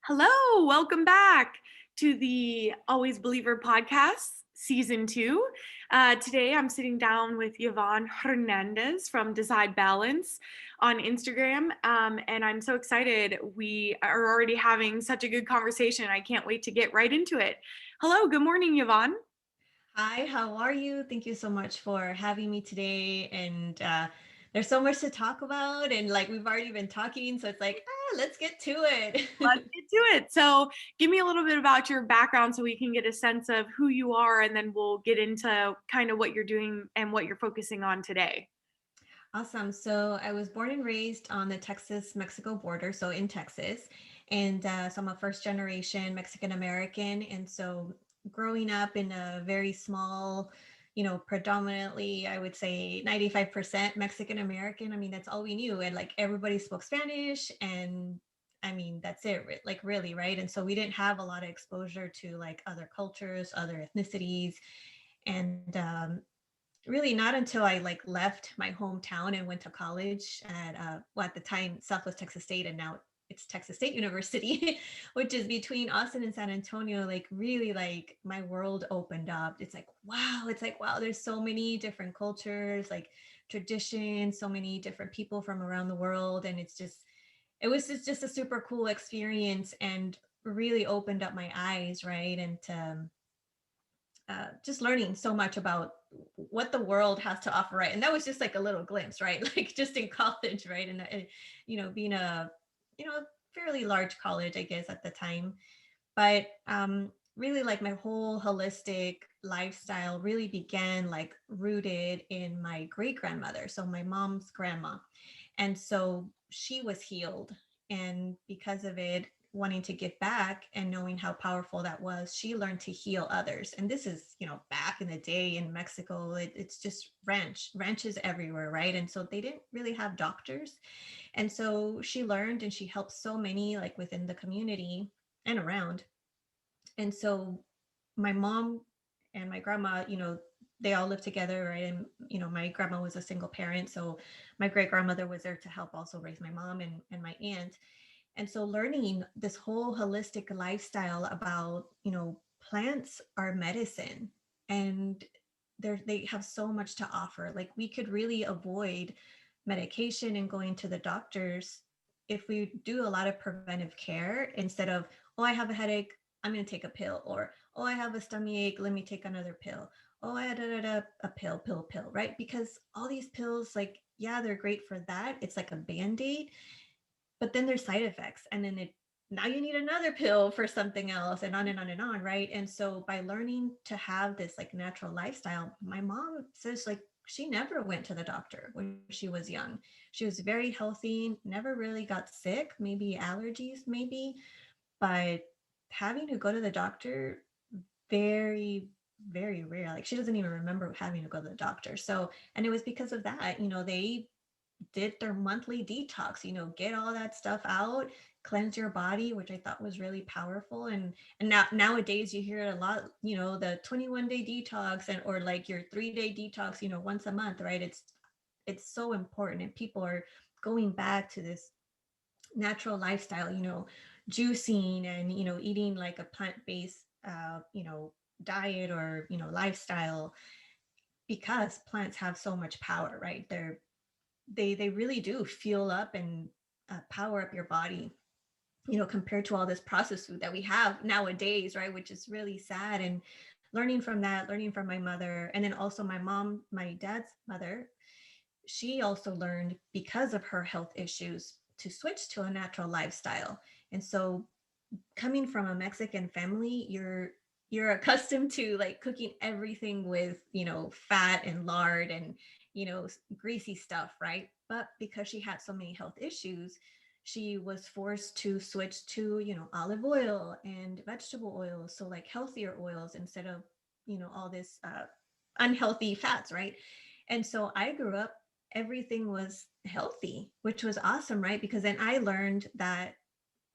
Hello, welcome back to the Always Believer podcast, season 2. Today I'm sitting down with Yvonne Hernandez from Decide Balance on Instagram, and I'm so excited. We are already having such a good conversation. I can't wait to get right into it. Hello, good morning, Yvonne. Hi, how are you? Thank you so much for having me today. And there's so much to talk about, and like we've already been talking, so it's like, let's get to Let's it. get to it. So, give me a little bit about your background so we can get a sense of who you are, and then we'll get into kind of what you're doing and what you're focusing on today. Awesome. So I was born and raised on the Texas-Mexico border, so in Texas. And so I'm a first generation Mexican American. And so growing up in a very small, predominantly, I would say 95% Mexican American. I mean, that's all we knew. And like everybody spoke Spanish. And I mean, that's it, like really, right? And so we didn't have a lot of exposure to like other cultures, other ethnicities. And really not until I like left my hometown and went to college at well, at the time Southwest Texas State, and now it's Texas State University, which is between Austin and San Antonio. Like really, like my world opened up. It's like wow, there's so many different cultures, like traditions, so many different people from around the world, and it was just a super cool experience and really opened up my eyes, right? And just learning so much about what the world has to offer, right? And that was just like a little glimpse, right? Like just in college, right? And being a fairly large college, I guess, at the time. But really, like my whole holistic lifestyle really began like rooted in my great grandmother, so my mom's grandma. And so she was healed. And because of it, wanting to give back and knowing how powerful that was, she learned to heal others. And this is, back in the day in Mexico, it's just ranches everywhere, right? And so they didn't really have doctors. And so she learned and she helped so many like within the community and around. And so my mom and my grandma, they all lived together, right? And, my grandma was a single parent. So my great grandmother was there to help also raise my mom and my aunt. And so learning this whole holistic lifestyle about, plants are medicine, and they have so much to offer. Like we could really avoid medication and going to the doctors if we do a lot of preventive care instead of, oh, I have a headache, I'm going to take a pill, or oh, I have a stomach ache, let me take another pill. Oh, I had a pill, right? Because all these pills, like, yeah, they're great for that. It's like a band-aid, but then there's side effects, and then it now you need another pill for something else, and on and on and on, right? And so by learning to have this like natural lifestyle, my mom says like she never went to the doctor when she was young. She was very healthy, never really got sick, maybe allergies, maybe, but having to go to the doctor, very very rare. Like she doesn't even remember having to go to the doctor. So, and it was because of that, they did their monthly detox, get all that stuff out, cleanse your body, which I thought was really powerful. And now nowadays you hear it a lot, the 21-day detox, and or like your 3-day detox, once a month, right? It's so important, and people are going back to this natural lifestyle, juicing and eating like a plant-based diet or lifestyle, because plants have so much power, right? They really do fuel up and power up your body, compared to all this processed food that we have nowadays, right? Which is really sad. And learning from that, learning from my mother, and then also my mom, my dad's mother, she also learned because of her health issues to switch to a natural lifestyle. And so coming from a Mexican family, you're accustomed to like cooking everything with, fat and lard and, greasy stuff, right? But because she had so many health issues, she was forced to switch to, olive oil and vegetable oils. So like healthier oils instead of, all this unhealthy fats, right? And so I grew up, everything was healthy, which was awesome, right? Because then I learned that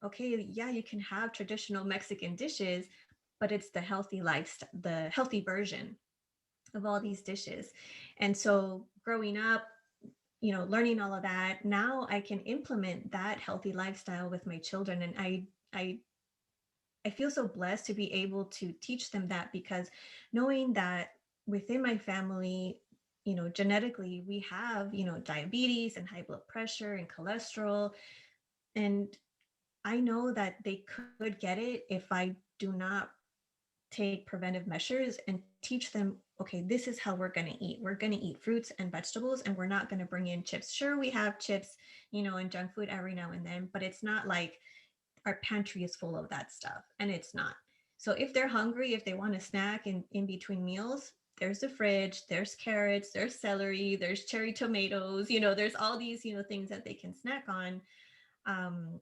okay, yeah, you can have traditional Mexican dishes, but it's the healthy lifestyle, the healthy version of all these dishes. And so growing up, learning all of that, now I can implement that healthy lifestyle with my children. And I I feel so blessed to be able to teach them that, because knowing that within my family, genetically we have, diabetes and high blood pressure and cholesterol. And I know that they could get it if I do not take preventive measures and teach them, okay, this is how we're going to eat. We're going to eat fruits and vegetables, and we're not going to bring in chips. Sure, we have chips, and junk food every now and then, but it's not like our pantry is full of that stuff, and it's not. So if they're hungry, if they want a snack in between meals, there's the fridge, there's carrots, there's celery, there's cherry tomatoes, there's all these, things that they can snack on. Um,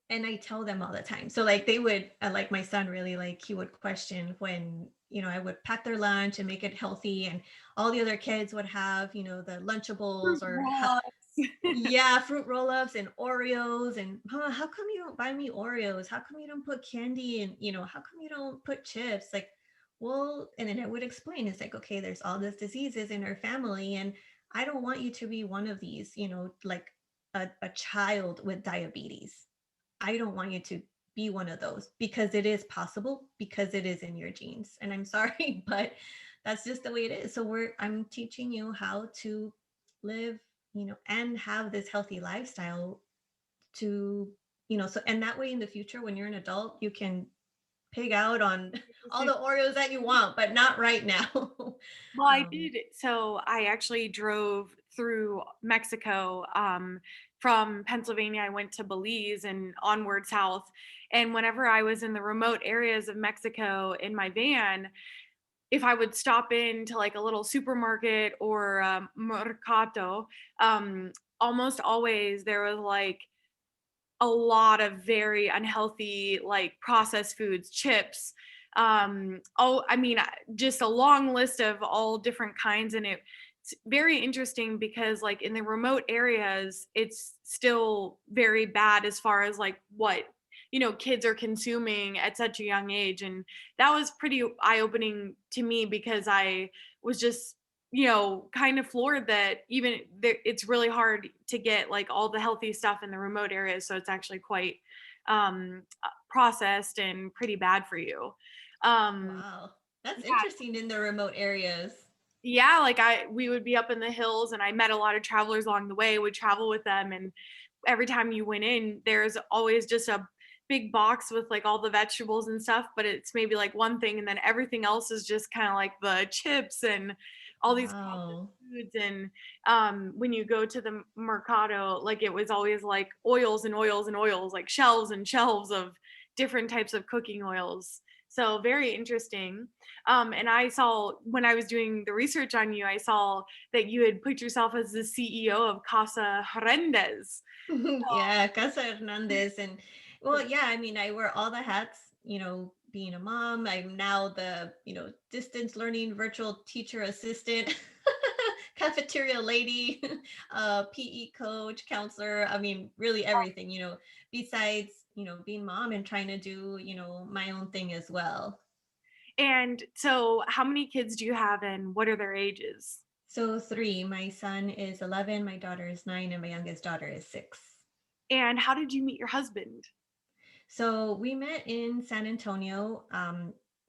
and I tell them all the time. So like they would, like my son really, like he would question when, I would pack their lunch and make it healthy, and all the other kids would have, the Lunchables or yeah, fruit roll-ups and Oreos. And Mama, how come you don't buy me Oreos? How come you don't put candy? And how come you don't put chips? Like, well, and then I would explain, it's like, okay, there's all these diseases in our family, and I don't want you to be one of these, like a child with diabetes. I don't want you to be one of those, because it is possible, because it is in your genes. And I'm sorry, but that's just the way it is. So I'm teaching you how to live, and have this healthy lifestyle to, so, and that way in the future, when you're an adult, you can pig out on all the Oreos that you want, but not right now. Well, I um, did. So I actually drove through Mexico. From Pennsylvania, I went to Belize and onward south. And whenever I was in the remote areas of Mexico in my van, if I would stop into like a little supermarket or mercado, um, almost always there was like a lot of very unhealthy like processed foods, chips, I mean, just a long list of all different kinds. And it's very interesting because like in the remote areas it's still very bad as far as like what kids are consuming at such a young age. And that was pretty eye-opening to me because I was just kind of floored that even there, it's really hard to get like all the healthy stuff in the remote areas. So it's actually quite processed and pretty bad for you. Um, wow, that's yeah, interesting in the remote areas. yeah, like we would be up in the hills and I met a lot of travelers along the way, would travel with them. And every time you went in, there's always just a big box with like all the vegetables and stuff, but it's maybe like one thing and then everything else is just kind of like the chips and all these processed Wow. foods. And when you go to the mercado, like it was always like oils and oils and oils, like shelves and shelves of different types of cooking oils. So very interesting. And I saw when I was doing the research on you, I saw that you had put yourself as the CEO of Casa Hernandez. Yeah, Casa Hernandez. And well, yeah, I mean, I wear all the hats, being a mom. I'm now the, distance learning virtual teacher assistant, cafeteria lady, PE coach, counselor. I mean, really everything, besides, being mom and trying to do, my own thing as well. And so, how many kids do you have and what are their ages? So three, my son is 11, my daughter is 9, and my youngest daughter is 6. And how did you meet your husband? So we met in San Antonio.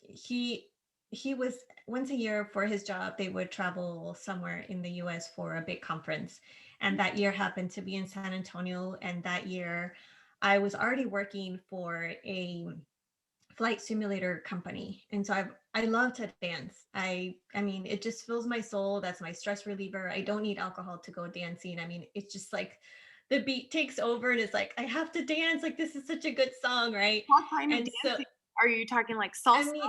He he was once a year for his job. They would travel somewhere in the U.S. for a big conference, and that year happened to be in San Antonio. And that year, I was already working for a flight simulator company, and so I love to dance. I mean, it just fills my soul. That's my stress reliever. I don't need alcohol to go dancing. I mean, it's just like the beat takes over and it's like I have to dance. Like this is such a good song, right? What kind of And so dancing? Are you talking like I salsa? mean,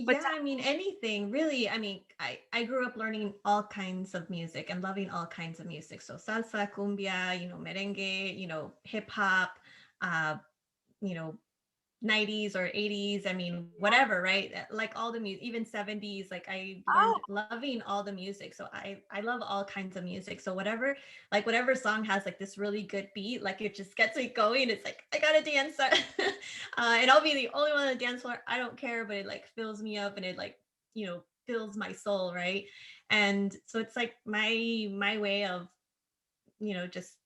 What's yeah, that? I mean anything really. I mean, I grew up learning all kinds of music and loving all kinds of music. So salsa, cumbia, merengue, hip hop, uh, you know, 90s or 80s, I mean whatever, right? Like all the music, even 70s. Like I Oh, learned loving all the music, so I love all kinds of music. So whatever song has like this really good beat, like it just gets me going. It's like I gotta dance. And I'll be the only one on the dance floor, I don't care, but it like fills me up and it like fills my soul, right? And so it's like my way of just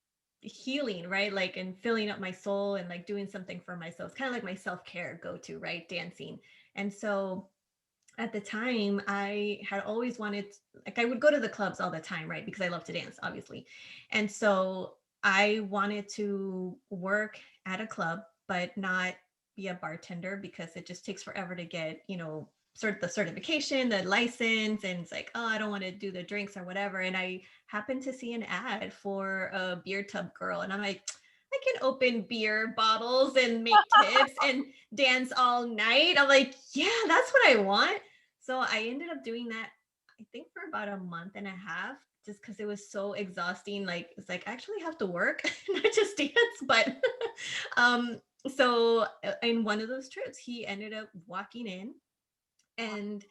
healing, right? Like, and filling up my soul and like doing something for myself. It's kind of like my self-care go-to, right? Dancing. And so at the time I had always wanted, like, I would go to the clubs all the time, right? Because I love to dance, obviously. And so I wanted to work at a club, but not be a bartender, because it just takes forever to get, the certification, the license. And it's like, oh, I don't want to do the drinks or whatever. And I happened to see an ad for a beer tub girl. And I'm like, I can open beer bottles and make tips and dance all night. I'm like, yeah, that's what I want. So I ended up doing that, I think, for about a month and a half, just because it was so exhausting. Like, it's like, I actually have to work, not just dance. But um, so in one of those trips, he ended up walking in, and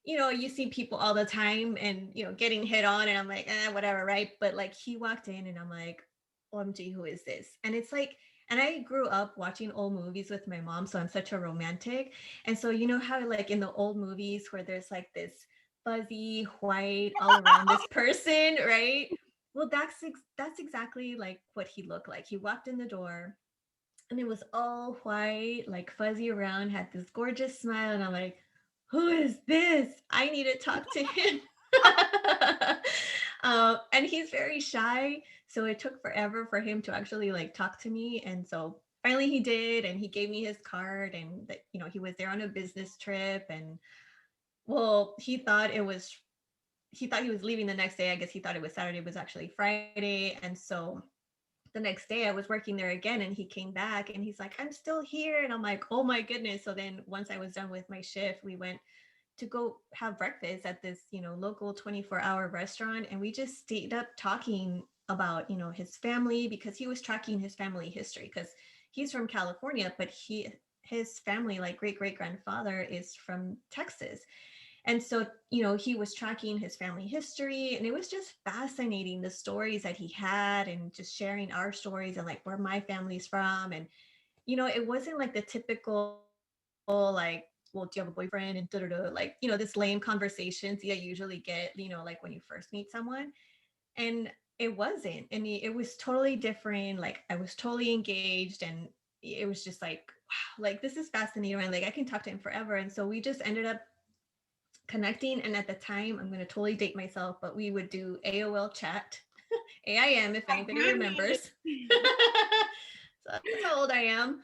you see people all the time and getting hit on, and I'm like, whatever, right? But like, he walked in and I'm like, OMG, who is this? And it's like, and I grew up watching old movies with my mom, so I'm such a romantic. And so you know how, like, in the old movies where there's like this fuzzy white all around this person, right? Well, that's exactly like what he looked like. He walked in the door and it was all white, like fuzzy around, had this gorgeous smile. And I'm like, who is this? I need to talk to him. And he's very shy. So it took forever for him to actually like talk to me. And so finally he did. And he gave me his card, and that, he was there on a business trip. And well, he thought he was leaving the next day. I guess he thought it was Saturday, it was actually Friday. And so the next day I was working there again, and he came back and he's like, I'm still here. And I'm like, oh my goodness. So then once I was done with my shift, we went to go have breakfast at this, local 24-hour restaurant. And we just stayed up talking about, his family, because he was tracking his family history, because he's from California, but his family, like great great grandfather, is from Texas. And so, he was tracking his family history, and it was just fascinating, the stories that he had, and just sharing our stories and like where my family's from. And, it wasn't like the typical, like, well, do you have a boyfriend? And like, this lame conversations you usually get, like when you first meet someone. And it wasn't. I mean, it was totally different. Like, I was totally engaged, and it was just like, wow, like, this is fascinating. And like, I can talk to him forever. And so we just ended up connecting. And at the time, I'm going to totally date myself, but we would do AOL chat, AIM, if Oh, anybody goodness. remembers. So that's how old I am.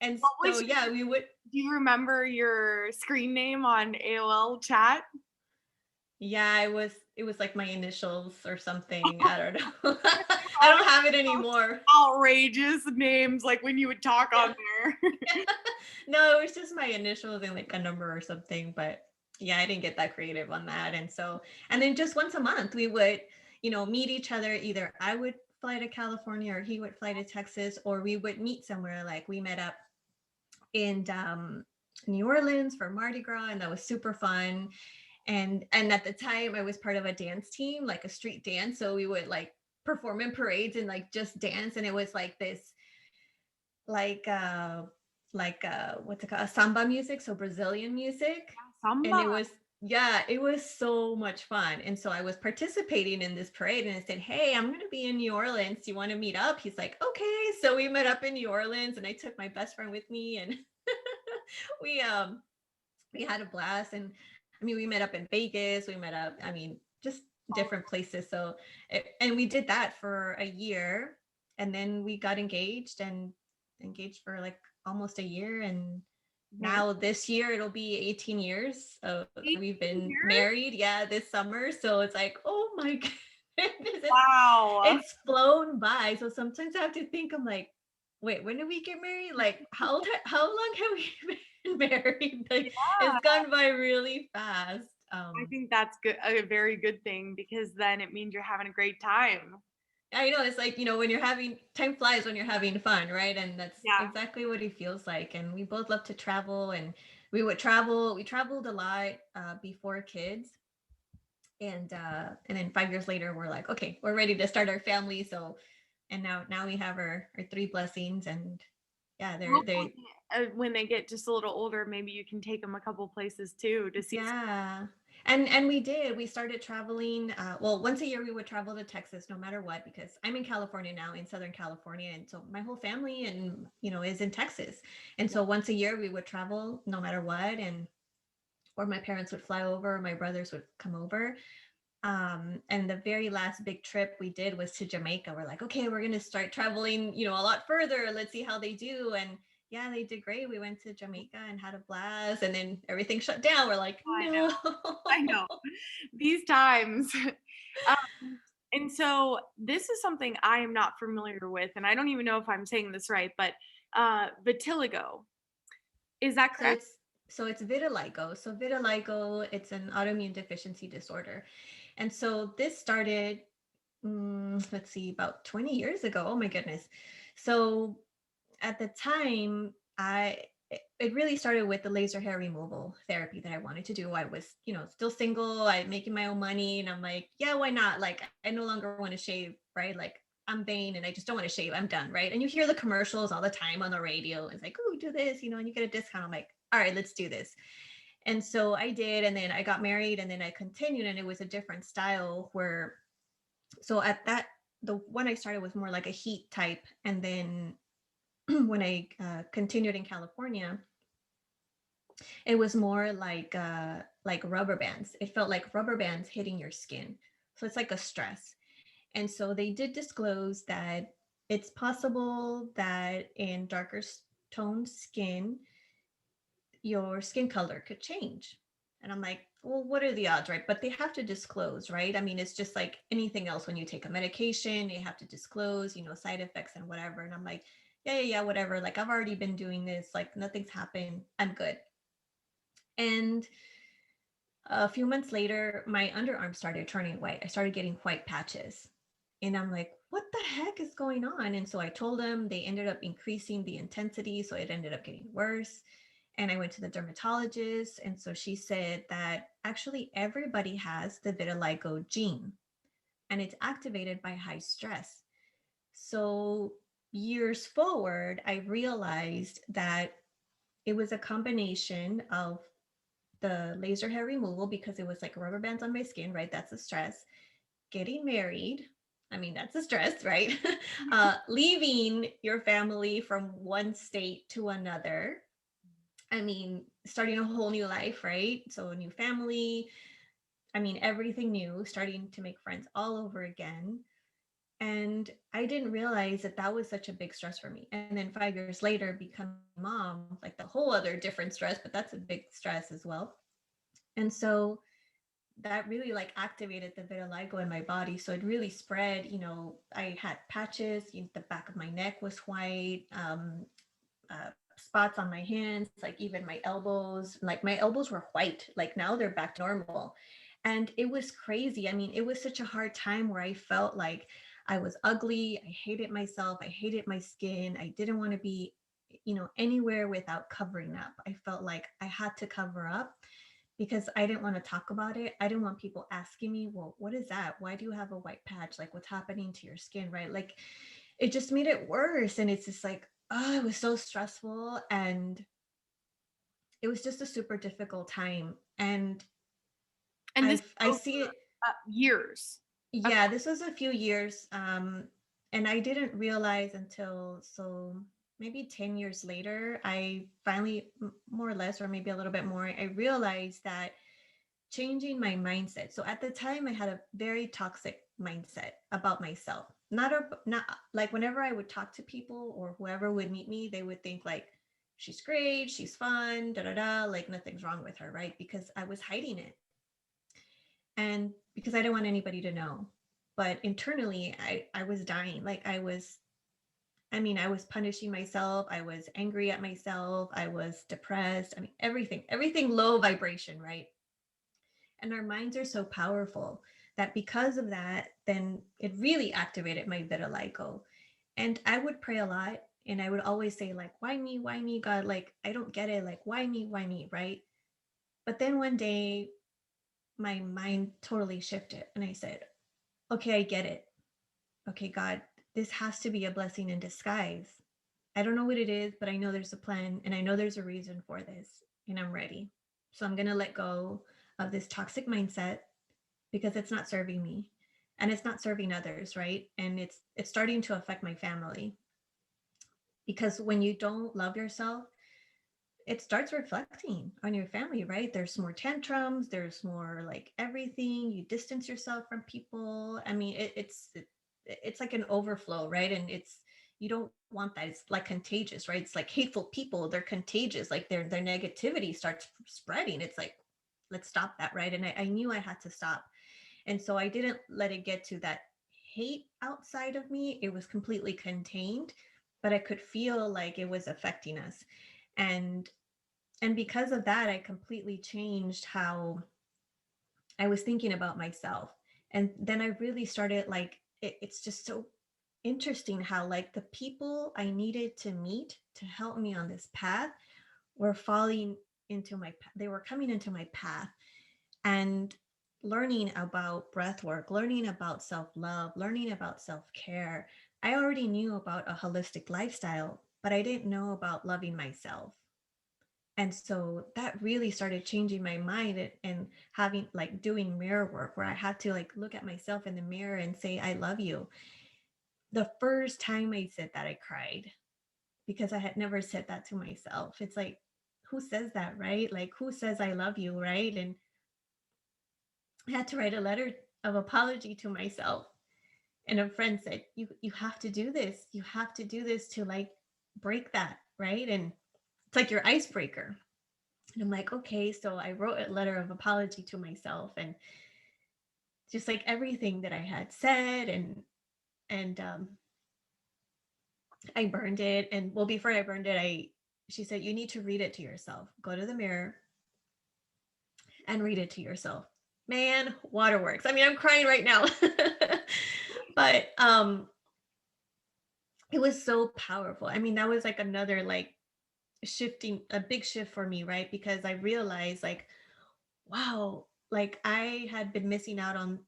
And What so, was yeah, we would. Do you remember your screen name on AOL chat? Yeah, it was like my initials or something. I don't know. I don't have it anymore. Outrageous names, like when you would talk Yeah. on there. No, it was just my initials and like a number or something. But yeah, I didn't get that creative on that. And so, and then just once a month, we would, meet each other. Either I would fly to California or he would fly to Texas, or we would meet somewhere. Like, we met up in New Orleans for Mardi Gras, and that was super fun. And at the time, I was part of a dance team, like a street dance. So we would like perform in parades and like just dance. And it was like this, like what's it called, a samba music, so Brazilian music. And Samba. it was, yeah, it was so much fun. And so I was participating in this parade, and I said, hey, I'm going to be in New Orleans, do you want to meet up? He's like, okay. So we met up in New Orleans, and I took my best friend with me, and we we had a blast. And I mean, we met up in Vegas, we met up, I mean, just different places. So and we did that for a year, and then we got engaged, and engaged for like almost a year. And Man, now this year it'll be 18 years. We've 18 been years? married, yeah, this summer. So it's like, oh my goodness, Wow. it's flown by. So sometimes I have to think, I'm like, wait, when did we get married? Like, how long have we been married? Like, Yeah. it's gone by really fast. I think that's good, a very good thing, because then it means you're having a great time. I know, it's like, when you're having, time flies when you're having fun, right? And that's Yeah. exactly what it feels like. And we both love to travel, and we traveled a lot before kids. And then 5 years later, we're like, okay, we're ready to start our family. So, and now we have our three blessings. And yeah, Hopefully, when they get just a little older, maybe you can take them a couple places too to see. yeah. And we started traveling. Well, once a year we would travel to Texas no matter what, because I'm in California now, in Southern California, and so my whole family and is in Texas. And so once a year we would travel no matter what, and or my parents would fly over, or my brothers would come over. And the very last big trip we did was to Jamaica. We're like, okay, we're gonna start traveling, a lot further. Let's see how they do. And yeah, they did great. We went to Jamaica and had a blast, and then everything shut down. We're like, I no. know. I know. These times. And so this is something I am not familiar with, and I don't even know if I'm saying this right, but vitiligo. Is that So correct? it's vitiligo. So vitiligo, it's an autoimmune deficiency disorder. And so this started, let's see, about 20 years ago. Oh my goodness. So at the time, it really started with the laser hair removal therapy that I wanted to do. I was, still single, I making my own money, and I'm like, yeah, why not? Like, I no longer want to shave, right? Like, I'm vain and I just don't want to shave. I'm done, right? And you hear the commercials all the time on the radio. It's like, oh, do this, and you get a discount. I'm like, all right, let's do this. And so I did, and then I got married, and then I continued, and it was a different style where, so at that, the one I started was more like a heat type, and then when I continued in California, it was more like rubber bands. It felt like rubber bands hitting your skin. So it's like a stress. And so they did disclose that it's possible that in darker toned skin, your skin color could change. And I'm like, well, what are the odds, right? But they have to disclose, right? I mean, it's just like anything else. When you take a medication, you have to disclose, side effects and whatever. And I'm like, yeah, whatever. Like, I've already been doing this, like, nothing's happened. I'm good. And a few months later, my underarm started turning white. I started getting white patches. And I'm like, what the heck is going on? And so I told them. They ended up increasing the intensity. So it ended up getting worse. And I went to the dermatologist. And so she said that actually everybody has the vitiligo gene, and it's activated by high stress. So years forward, I realized that it was a combination of the laser hair removal, because it was like rubber bands on my skin, right? That's a stress. Getting married, I mean, that's a stress, right? Leaving your family from one state to another. I mean, starting a whole new life, right? So a new family. I mean, everything new, starting to make friends all over again. And I didn't realize that that was such a big stress for me. And then 5 years later, becoming a mom, like the whole other different stress, but that's a big stress as well. And so that really like activated the vitiligo in my body. So it really spread. I had patches. The back of my neck was white. Spots on my hands, like even my elbows. Like my elbows were white. Like now they're back to normal. And it was crazy. I mean, it was such a hard time where I felt like I was ugly. I hated myself. I hated my skin. I didn't want to be, anywhere without covering up. I felt like I had to cover up because I didn't want to talk about it. I didn't want people asking me, well, what is that? Why do you have a white patch? Like, what's happening to your skin, right? Like, it just made it worse. And it's just like, oh, it was so stressful. And it was just a super difficult time. And And this I over see it. years. Okay. Yeah, this was a few years. And I didn't realize until maybe 10 years later, I finally, more or less, or maybe a little bit more, I realized that changing my mindset. So at the time, I had a very toxic mindset about myself. Not like whenever I would talk to people or whoever would meet me, they would think like, she's great, she's fun, da da da, like nothing's wrong with her, right? Because I was hiding it, and because I didn't want anybody to know. But internally, I was dying. Like I was punishing myself. I was angry at myself. I was depressed. I mean, everything low vibration, right? And our minds are so powerful that because of that, then it really activated my vitiligo. And I would pray a lot, and I would always say, like, why me, God? Like, I don't get it. Like, why me? Right. But then one day my mind totally shifted, and I said, okay, I get it. Okay, God, this has to be a blessing in disguise. I don't know what it is, but I know there's a plan, and I know there's a reason for this, and I'm ready. So I'm going to let go of this toxic mindset because it's not serving me and it's not serving others, right? And it's starting to affect my family. Because when you don't love yourself, it starts reflecting on your family, right? There's more tantrums, there's more like everything. You distance yourself from people. I mean, it's like an overflow, right? And it's you don't want that. It's like contagious, right? It's like hateful people. They're contagious. Like their negativity starts spreading. It's like, let's stop that, right? And I knew I had to stop. And so I didn't let it get to that hate outside of me. It was completely contained, but I could feel like it was affecting us. And and because of that, I completely changed how I was thinking about myself. And then I really started like it's just so interesting how like the people I needed to meet to help me on this path were falling into they were coming into my path. And learning about breath work, learning about self-love, learning about self-care. I already knew about a holistic lifestyle, but I didn't know about loving myself. And so that really started changing my mind, and having like doing mirror work where I had to like look at myself in the mirror and say, I love you. The first time I said that, I cried because I had never said that to myself. It's like, who says that, right? Like, who says I love you, right? And I had to write a letter of apology to myself. And a friend said, you have to do this. You have to do this to like break that, right? And it's like your icebreaker. And I'm like, okay. So I wrote a letter of apology to myself, and just like everything that I had said, and I burned it. And well, before I burned it, she said, you need to read it to yourself. Go to the mirror and read it to yourself. Man, waterworks. I mean, I'm crying right now. But it was so powerful. I mean, that was like another like shifting, a big shift for me, right? Because I realized like, wow, like I had been missing out on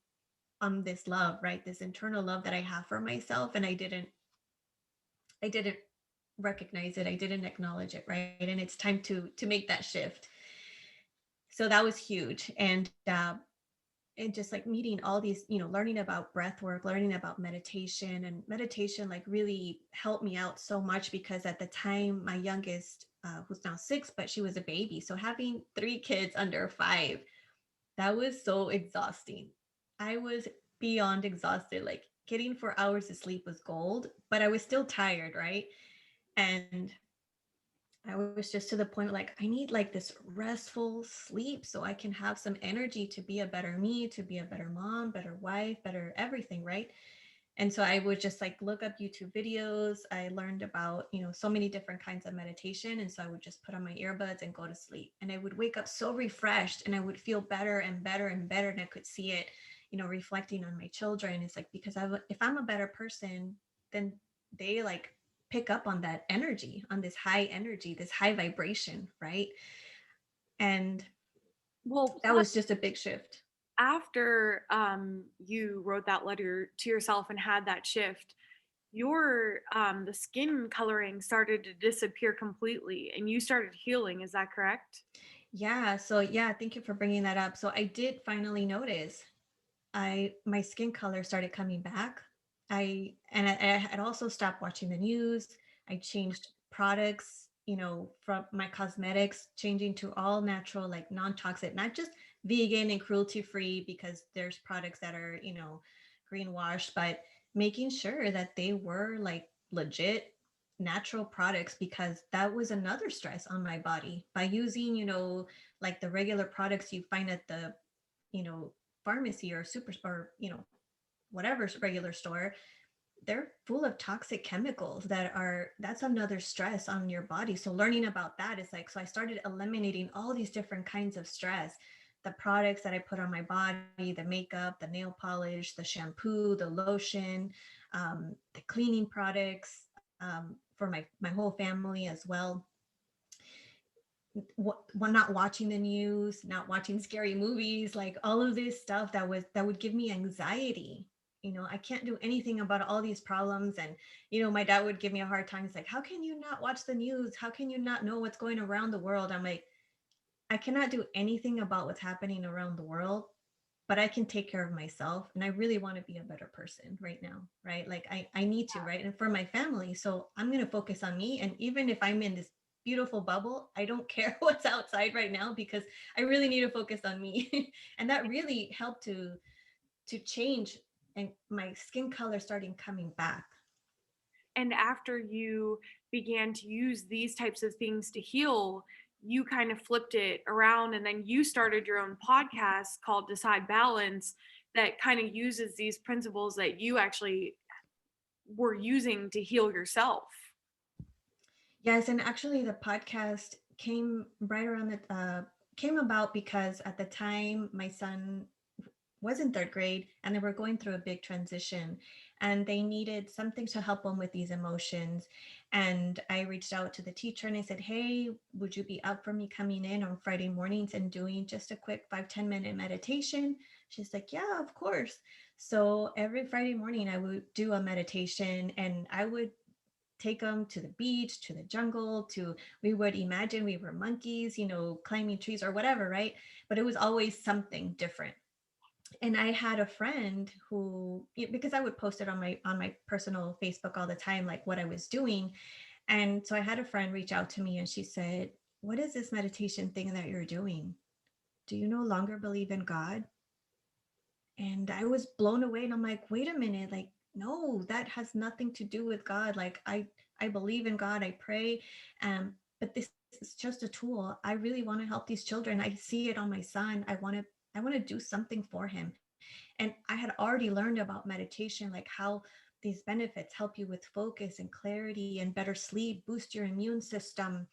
this love, right? This internal love that I have for myself, and I didn't recognize it. I didn't acknowledge it, right? And it's time to make that shift. So that was huge. And just like meeting all these, learning about breath work, learning about meditation, and meditation like really helped me out so much because at the time my youngest, who's now 6, but she was a baby. So having 3 kids under 5, that was so exhausting. I was beyond exhausted. Like getting 4 hours of sleep was gold, but I was still tired, right? And I was just to the point like I need like this restful sleep so I can have some energy to be a better me, to be a better mom, better wife, better everything, right? And so I would just like look up YouTube videos. I learned about, so many different kinds of meditation. And so I would just put on my earbuds and go to sleep. And I would wake up so refreshed, and I would feel better and better and better. And I could see it, reflecting on my children. It's like, because if I'm a better person, then they like pick up on that energy, on this high energy, this high vibration, right? And Well, that was just a big shift. after you wrote that letter to yourself and had that shift, your the skin coloring started to disappear completely and you started healing. Is that correct? Yeah. So yeah, thank you for bringing that up. So I did finally notice my skin color started coming back. I had also stopped watching the news. I changed products, from my cosmetics, changing to all natural, like non-toxic, not just vegan and cruelty free, because there's products that are, greenwashed, but making sure that they were like legit natural products, because that was another stress on my body by using, like the regular products you find at the, pharmacy or super or whatever regular store. They're full of toxic chemicals that's another stress on your body. So learning about that is like, so I started eliminating all these different kinds of stress. The products that I put on my body, the makeup, the nail polish, the shampoo, the lotion, the cleaning products, for my whole family as well. Not watching the news, not watching scary movies, like all of this stuff that would give me anxiety. I can't do anything about all these problems. And my dad would give me a hard time. It's like, how can you not watch the news? How can you not know what's going around the world? I'm like, I cannot do anything about what's happening around the world, but I can take care of myself. And I really want to be a better person right now, right? Like I need to, right? And for my family. So I'm going to focus on me. And even if I'm in this beautiful bubble, I don't care what's outside right now because I really need to focus on me. And that really helped to change and my skin color starting coming back. And after you began to use these types of things to heal, you kind of flipped it around and then you started your own podcast called Decide Balance that kind of uses these principles that you actually were using to heal yourself. Yes, and actually the podcast came right around the came about because at the time my son was in third grade and they were going through a big transition and they needed something to help them with these emotions. And I reached out to the teacher and I said, hey, would you be up for me coming in on Friday mornings and doing just a quick 5-10 minute meditation? She's like, yeah, of course. So every Friday morning I would do a meditation and I would take them to the beach, to the jungle, to, we would imagine we were monkeys, climbing trees or whatever, right? But it was always something different. And I had a friend who, because I would post it on my personal Facebook all the time, like what I was doing. And so I had a friend reach out to me and she said, what is this meditation thing that you're doing? Do you no longer believe in God? And I was blown away and I'm like, wait a minute, like, no, that has nothing to do with God. Like I believe in God, I pray. But this is just a tool. I really want to help these children. I see it on my son. I want to do something for him. And I had already learned about meditation, like how these benefits help you with focus and clarity and better sleep, boost your immune system,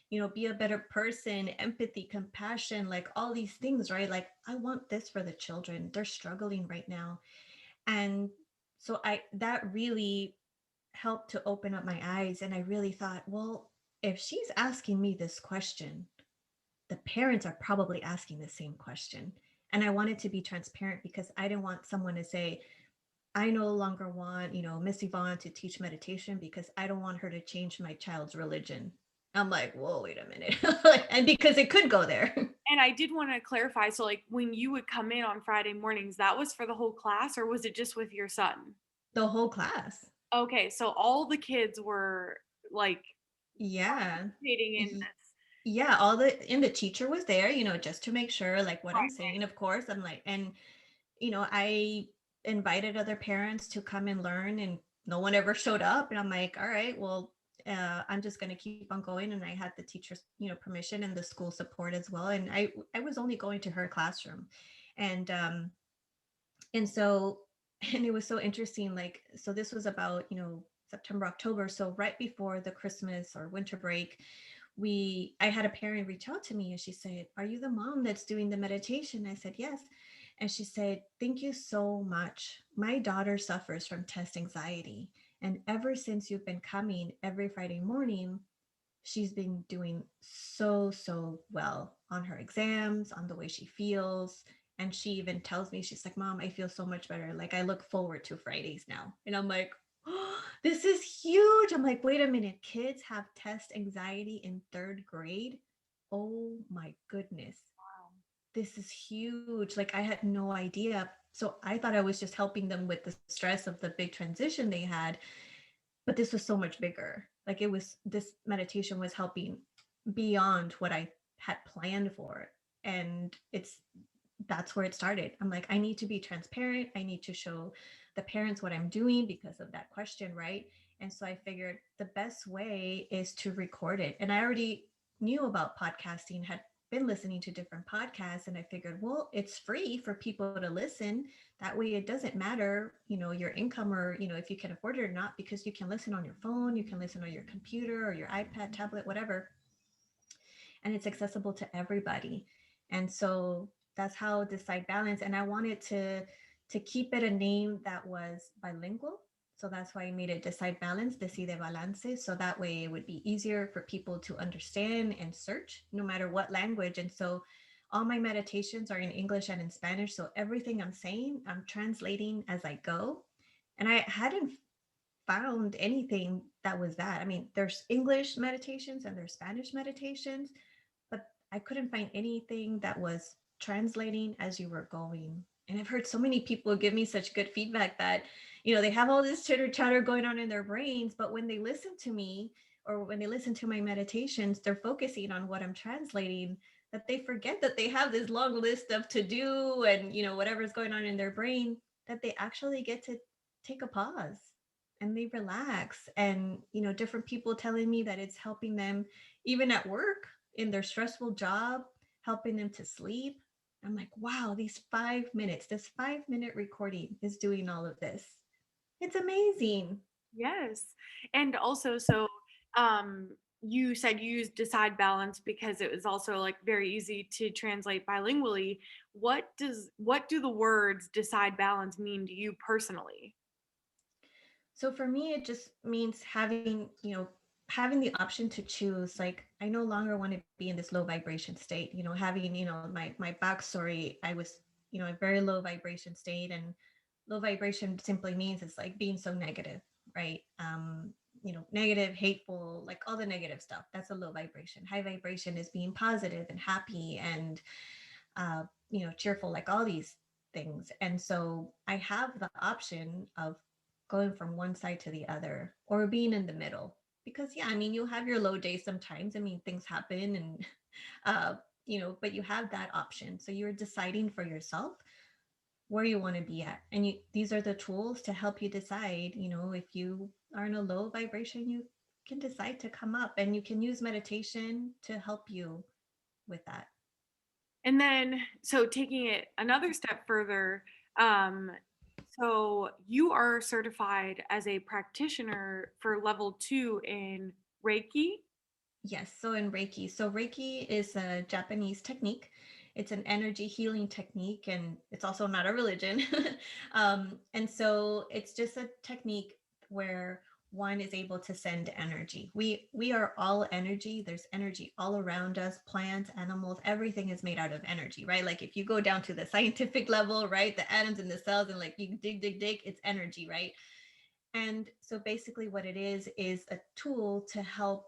be a better person, empathy, compassion, like all these things, right? Like I want this for the children. They're struggling right now. And so that really helped to open up my eyes. And I really thought, well, if she's asking me this question, the parents are probably asking the same question. And I wanted to be transparent because I didn't want someone to say, I no longer want, Miss Yvonne to teach meditation because I don't want her to change my child's religion. I'm like, whoa, wait a minute. And because it could go there. And I did want to clarify, so like when you would come in on Friday mornings, that was for the whole class or was it just with your son? The whole class. Okay, so all the kids were like Yeah. participating in this. Yeah, and the teacher was there, just to make sure like what I'm saying, of course. I'm like, and I invited other parents to come and learn and no one ever showed up. And I'm like, all right, well, I'm just going to keep on going. And I had the teacher's, permission and the school support as well. And I was only going to her classroom. And so, and it was so interesting. Like, so this was about, September, October. So right before the Christmas or winter break, I had a parent reach out to me and she said, are you the mom that's doing the meditation? I said, yes. And she said, thank you so much. My daughter suffers from test anxiety. And ever since you've been coming every Friday morning, she's been doing so well on her exams, on the way she feels. And she even tells me, she's like, Mom, I feel so much better. Like I look forward to Fridays now. And I'm like, oh, this is huge. I'm like, wait a minute. Kids have test anxiety in third grade. Oh my goodness. This is huge. Like I had no idea. So I thought I was just helping them with the stress of the big transition they had, but this was so much bigger. Like this meditation was helping beyond what I had planned for. And that's where it started. I'm like, I need to be transparent. I need to show the parents what I'm doing because of that question, right? And so I figured the best way is to record it. And I already knew about podcasting, had been listening to different podcasts, and I figured, well, it's free for people to listen. That way it doesn't matter, your income or, if you can afford it or not, because you can listen on your phone, you can listen on your computer or your iPad, tablet, whatever. And it's accessible to everybody. And so that's how Decide Balance. And I wanted to keep it a name that was bilingual. So that's why I made it Decide Balance, Decide Balance. So that way it would be easier for people to understand and search no matter what language. And so all my meditations are in English and in Spanish. So everything I'm saying, I'm translating as I go. And I hadn't found anything that was that. I mean, there's English meditations and there's Spanish meditations, but I couldn't find anything that was translating as you were going. And I've heard so many people give me such good feedback that, they have all this chitter chatter going on in their brains, but when they listen to me or when they listen to my meditations, they're focusing on what I'm translating, that they forget that they have this long list of to do and, whatever's going on in their brain, that they actually get to take a pause and they relax. And, different people telling me that it's helping them even at work in their stressful job, helping them to sleep. I'm like, wow, these 5 minutes, this 5 minute recording is doing all of this. It's amazing. Yes. And also, so you said you used Decide Balance because it was also like very easy to translate bilingually. What do the words Decide Balance mean to you personally? So for me, it just means having the option to choose. Like, I no longer want to be in this low vibration state, having, my backstory, I was, a very low vibration state, and low vibration simply means it's like being so negative, right? Negative, hateful, like all the negative stuff. That's a low vibration. High vibration is being positive and happy and, cheerful, like all these things. And so I have the option of going from one side to the other or being in the middle. Because, yeah, I mean, you'll have your low days sometimes. I mean, things happen and, but you have that option. So you're deciding for yourself where you want to be at. And these are the tools to help you decide, if you are in a low vibration, you can decide to come up, and you can use meditation to help you with that. And then, so taking it another step further, um, so you are certified as a practitioner for level 2 in Reiki. Yes, so in Reiki. So Reiki is a Japanese technique. It's an energy healing technique, and it's also not a religion. And so it's just a technique where one is able to send energy. We are all energy. There's energy all around us, plants, animals, everything is made out of energy, right? Like if you go down to the scientific level, right? The atoms in the cells, and like you dig, it's energy, right? And so basically what it is a tool to help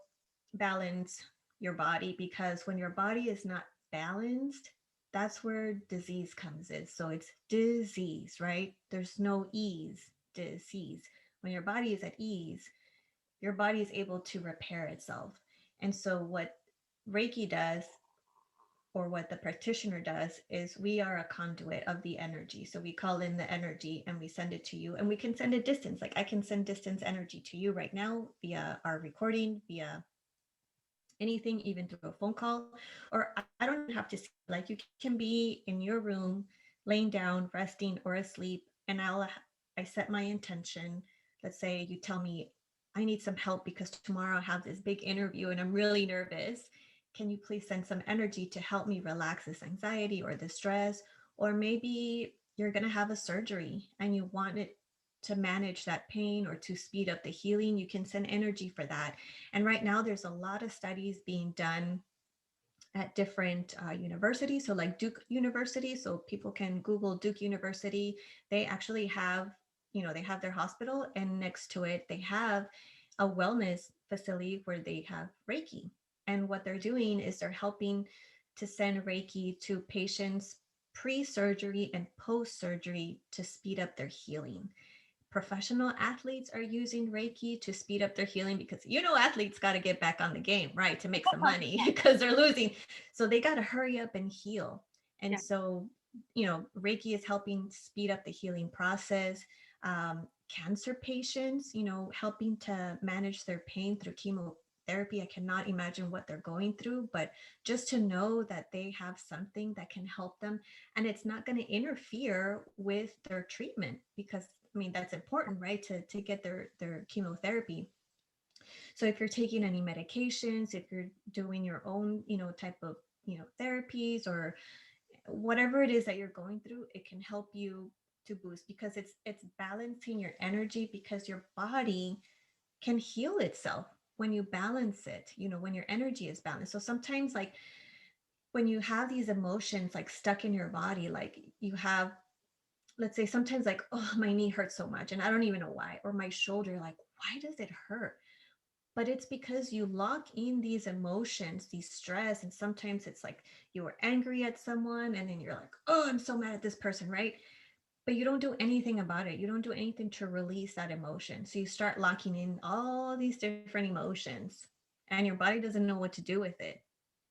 balance your body, because when your body is not balanced, that's where disease comes in. So it's disease, right? There's no ease, disease. When your body is at ease, your body is able to repair itself. And so what Reiki does, or what the practitioner does, is we are a conduit of the energy. So we call in the energy and we send it to you, and we can send a distance. Like I can send distance energy to you right now via our recording, via anything, even through a phone call. Or I don't even have to see, like you can be in your room, laying down, resting or asleep, and I set my intention. Let's say you tell me, I need some help because tomorrow I have this big interview and I'm really nervous. Can you please send some energy to help me relax this anxiety or the stress? Or maybe you're going to have a surgery and you want it to manage that pain or to speed up the healing. You can send energy for that. And right now, there's a lot of studies being done at different universities. So, like Duke University, so people can Google Duke University. They actually have, they have their hospital, and next to it, they have a wellness facility where they have Reiki. And what they're doing is they're helping to send Reiki to patients pre-surgery and post-surgery to speed up their healing. Professional athletes are using Reiki to speed up their healing, because athletes got to get back on the game, right, to make some money because they're losing. So they got to hurry up and heal. And Yeah. so, Reiki is helping speed up the healing process. Cancer patients, helping to manage their pain through chemotherapy. I cannot imagine what they're going through, but just to know that they have something that can help them, and it's not going to interfere with their treatment, because I mean, that's important, right? To get their chemotherapy. So if you're taking any medications, if you're doing your own, type of, therapies, or whatever it is that you're going through, it can help you to boost, because it's balancing your energy, because your body can heal itself when you balance it, when your energy is balanced. So sometimes, like when you have these emotions like stuck in your body, like you have, let's say sometimes, like, oh, my knee hurts so much and I don't even know why, or my shoulder, like, why does it hurt? but it's because you lock in these emotions, these stress, and sometimes it's like you were angry at someone and then you're like, oh, I'm so mad at this person, right? But you don't do anything about it. You don't do anything to release that emotion. So you start locking in all these different emotions and your body doesn't know what to do with it.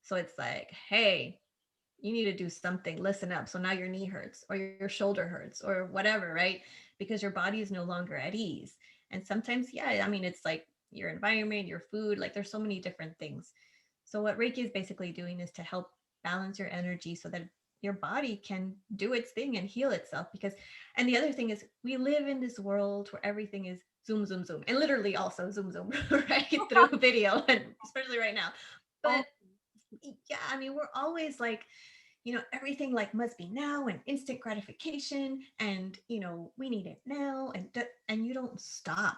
So it's like, hey, you need to do something, listen up. So now your knee hurts or your shoulder hurts or whatever, right? Because your body is no longer at ease. And sometimes, yeah, I mean, it's like your environment, your food, like there's so many different things. So what Reiki is basically doing is to help balance your energy so that your body can do its thing and heal itself. Because, and the other thing is, we live in this world where everything is zoom, zoom, zoom, and literally also zoom, zoom, right through video, and especially right now. Oh, But yeah, I mean, we're always like, everything like must be now and instant gratification, and we need it now, and you don't stop.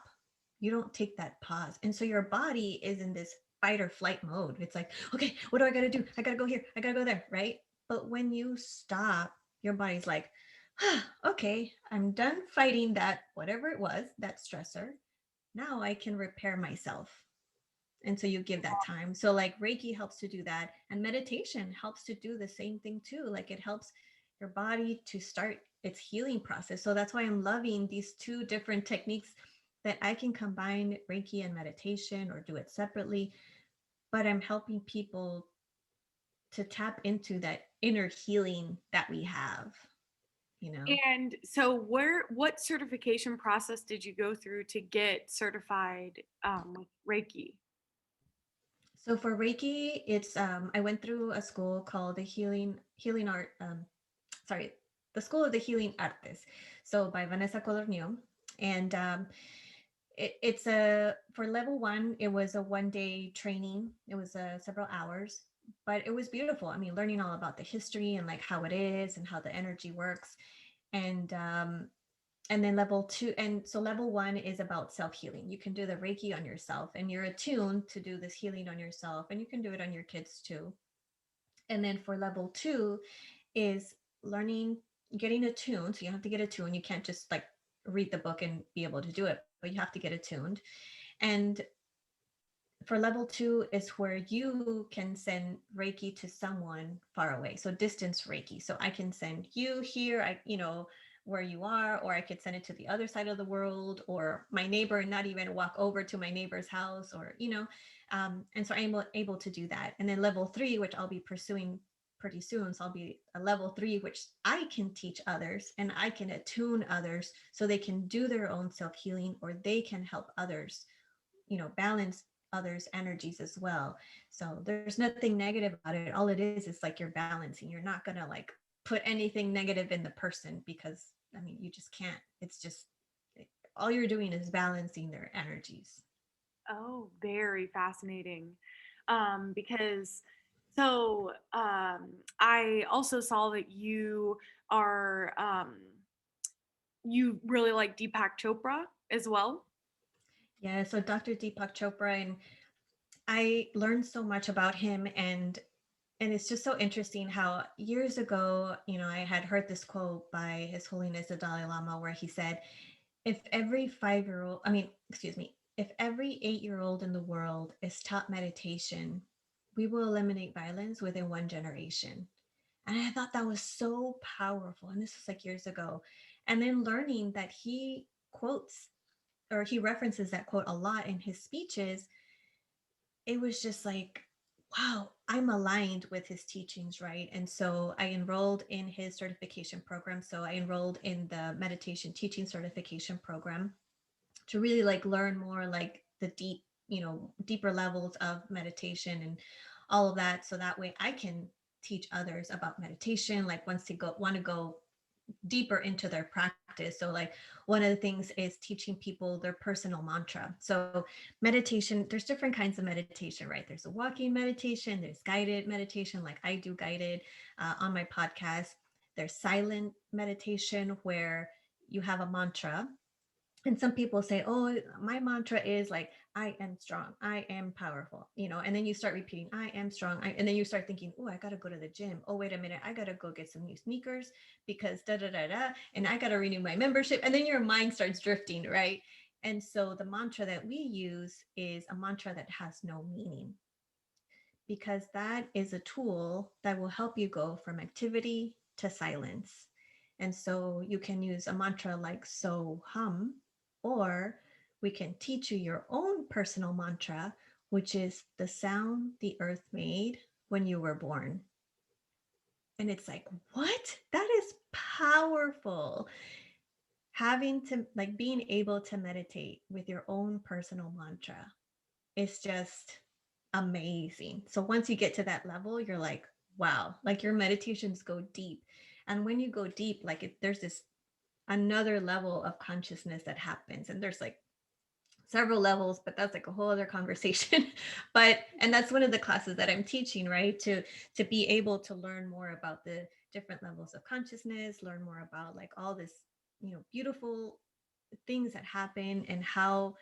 You don't take that pause. And so your body is in this fight or flight mode. It's like, okay, what do I got to do? I got to go here. I got to go there, right? But when you stop, your body's like, okay, I'm done fighting that whatever it was, that stressor. Now I can repair myself. And so you give that time. So like Reiki helps to do that, and meditation helps to do the same thing too. Like it helps your body to start its healing process. So that's why I'm loving these two different techniques, that I can combine Reiki and meditation or do it separately, but I'm helping people to tap into that inner healing that we have, you know. and so what certification process did you go through to get certified with Reiki? So for Reiki, it's I went through a school called the Healing Art sorry, the School of the Healing Artes, so by Vanessa Colornio. And it's a, for level one, it was a 1 day training. It was several hours, but it was beautiful. I mean, learning all about the history and like how it is and how the energy works. And then level two, and so level one is about self-healing. You can do the Reiki on yourself and you're attuned to do this healing on yourself, and you can do it on your kids too. And then for level two is learning, getting attuned. So you have to get attuned. You can't just like read the book and be able to do it, but you have to get attuned. And for level two is where you can send Reiki to someone far away. So distance Reiki. So I can send you here, where you are, or I could send it to the other side of the world, or my neighbor, not even walk over to my neighbor's house, and so I'm able to do that. And then level three, which I'll be pursuing pretty soon. So I'll be a level three, which I can teach others and I can attune others so they can do their own self healing, or they can help others, balance others' energies as well. So there's nothing negative about it. All it is like you're balancing. You're not going to like put anything negative in the person, because I mean, you just can't. It's just, all you're doing is balancing their energies. Oh, very fascinating. Because so I also saw that are you really like Deepak Chopra as well. Yeah, so Dr. Deepak Chopra, and I learned so much about him, and it's just so interesting how years ago, I had heard this quote by His Holiness the Dalai Lama, where he said, if every 5 year old, I mean, excuse me, if every 8 year old in the world is taught meditation, we will eliminate violence within one generation. And I thought that was so powerful. And this was like years ago. And then learning that he quotes, or he references that quote a lot in his speeches, it was just like, wow, I'm aligned with his teachings, right? And so I enrolled in his certification program. So I enrolled in the meditation teaching certification program to really like learn more like the deeper levels of meditation and all of that. So that way I can teach others about meditation, like once they want to go deeper into their practice. So like one of the things is teaching people their personal mantra. So meditation, there's different kinds of meditation, right? There's a walking meditation, there's guided meditation, like I do guided on my podcast. There's silent meditation where you have a mantra, and some people say, oh, my mantra is like, I am strong, I am powerful, and then you start repeating, I am strong, and then you start thinking, oh, I gotta go to the gym, oh, wait a minute, I gotta go get some new sneakers because da da da da, and I gotta renew my membership, and then your mind starts drifting, right? And so the mantra that we use is a mantra that has no meaning, because that is a tool that will help you go from activity to silence. And so you can use a mantra like so hum, or we can teach you your own personal mantra, which is the sound the earth made when you were born. And it's like, what? That is powerful. Having to, like, being able to meditate with your own personal mantra is just amazing. So once you get to that level, you're like, wow, like your meditations go deep. And when you go deep, like there's this another level of consciousness that happens. And there's like several levels, but that's like a whole other conversation. But and that's one of the classes that I'm teaching, right? To be able to learn more about the different levels of consciousness, learn more about like all this, beautiful things that happen, and how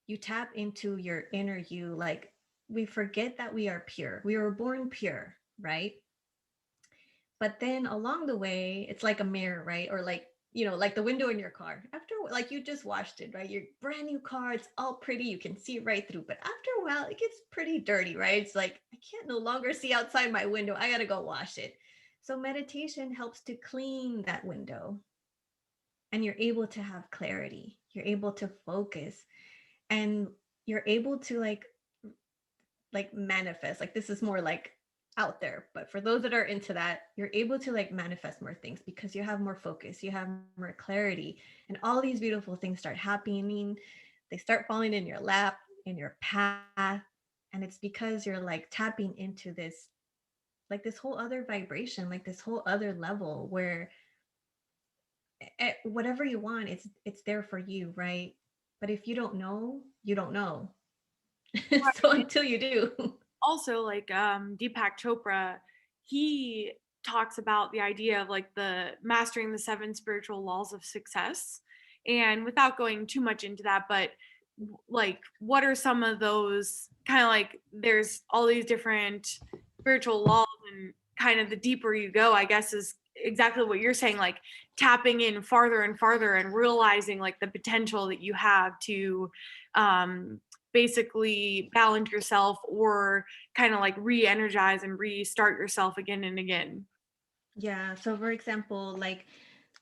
you tap into your inner you. Like, we forget that we are pure. We were born pure, right? But then along the way, it's like a mirror, right? Or like, like the window in your car. After, like, you just washed it, right? Your brand new car, it's all pretty. You can see right through. But after a while, it gets pretty dirty, right? It's like, I can't no longer see outside my window. I got to go wash it. So meditation helps to clean that window, and you're able to have clarity. You're able to focus, and you're able to like manifest. Like, this is more like out there, but for those that are into that, you're able to like manifest more things because you have more focus, you have more clarity, and all these beautiful things start happening. They start falling in your lap, in your path. And it's because you're like tapping into this, like this whole other vibration, like this whole other level where whatever you want, it's there for you, right? But if you don't know, you don't know. So until you do. Also, like Deepak Chopra, he talks about the idea of like the mastering the 7 spiritual laws of success. And without going too much into that, but like what are some of those, kind of like there's all these different spiritual laws, and kind of the deeper you go, I guess, is exactly what you're saying, like tapping in farther and farther and realizing like the potential that you have to um basically balance yourself, or kind of like re-energize and restart yourself again and again. Yeah. So for example, like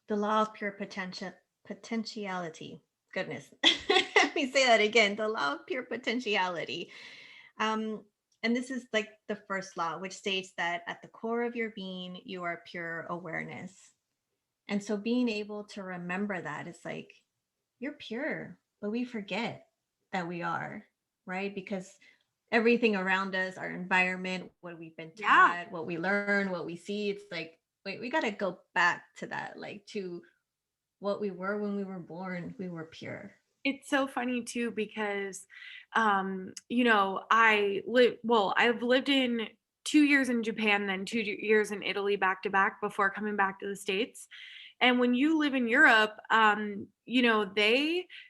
the law of pure potentiality. Goodness. Let me say that again. The law of pure potentiality. Um, and this is like the first law, which states that at the core of your being, you are pure awareness. And so being able to remember that, it's like, you're pure, but we forget that we are, right? Because everything around us, our environment, what we've been Yeah, taught, what we learn, what we see, it's like, wait, we got to go back to that, like to what we were when we were born. We were pure. it's so funny too because I've lived in 2 years in Japan, then 2 years in Italy back to back before coming back to the States. And when you live in Europe,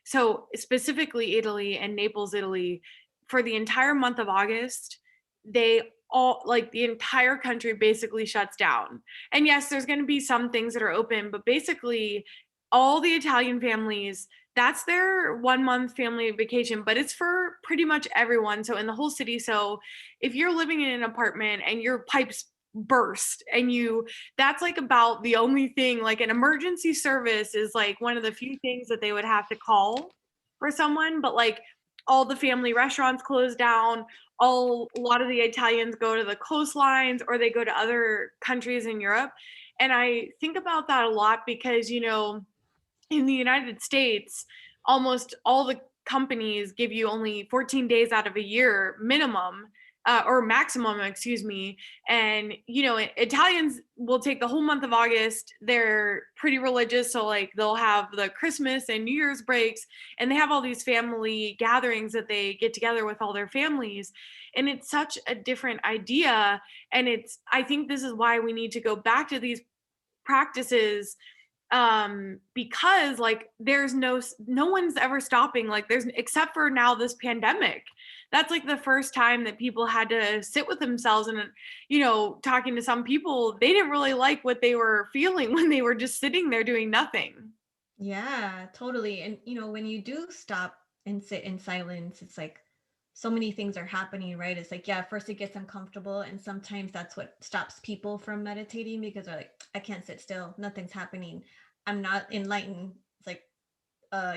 so specifically Italy and Naples, Italy, for the entire month of August, they all, like, the entire country basically shuts down. And yes, there's going to be some things that are open, but basically all the Italian families, that's their 1 month family vacation, but it's for pretty much everyone. So in the whole city. So if you're living in an apartment and your pipes burst and that's like about the only thing, like an emergency service is like one of the few things that they would have to call for someone. But like all the family restaurants close down. A lot of the Italians go to the coastlines or they go to other countries in Europe. And I think about that a lot because, in the United States, almost all the companies give you only 14 days out of a year minimum, or maximum, excuse me. And, Italians will take the whole month of August. They're pretty religious. So, like, they'll have the Christmas and New Year's breaks, and they have all these family gatherings that they get together with all their families. And it's such a different idea. And I think this is why we need to go back to these practices, because like there's no one's ever stopping, like there's, except for now this pandemic. That's like the first time that people had to sit with themselves. And talking to some people, they didn't really like what they were feeling when they were just sitting there doing nothing. Yeah, totally. And when you do stop and sit in silence, it's like so many things are happening, right? It's like, yeah, first it gets uncomfortable. And sometimes that's what stops people from meditating because they're like, I can't sit still. Nothing's happening. I'm not enlightened. It's like,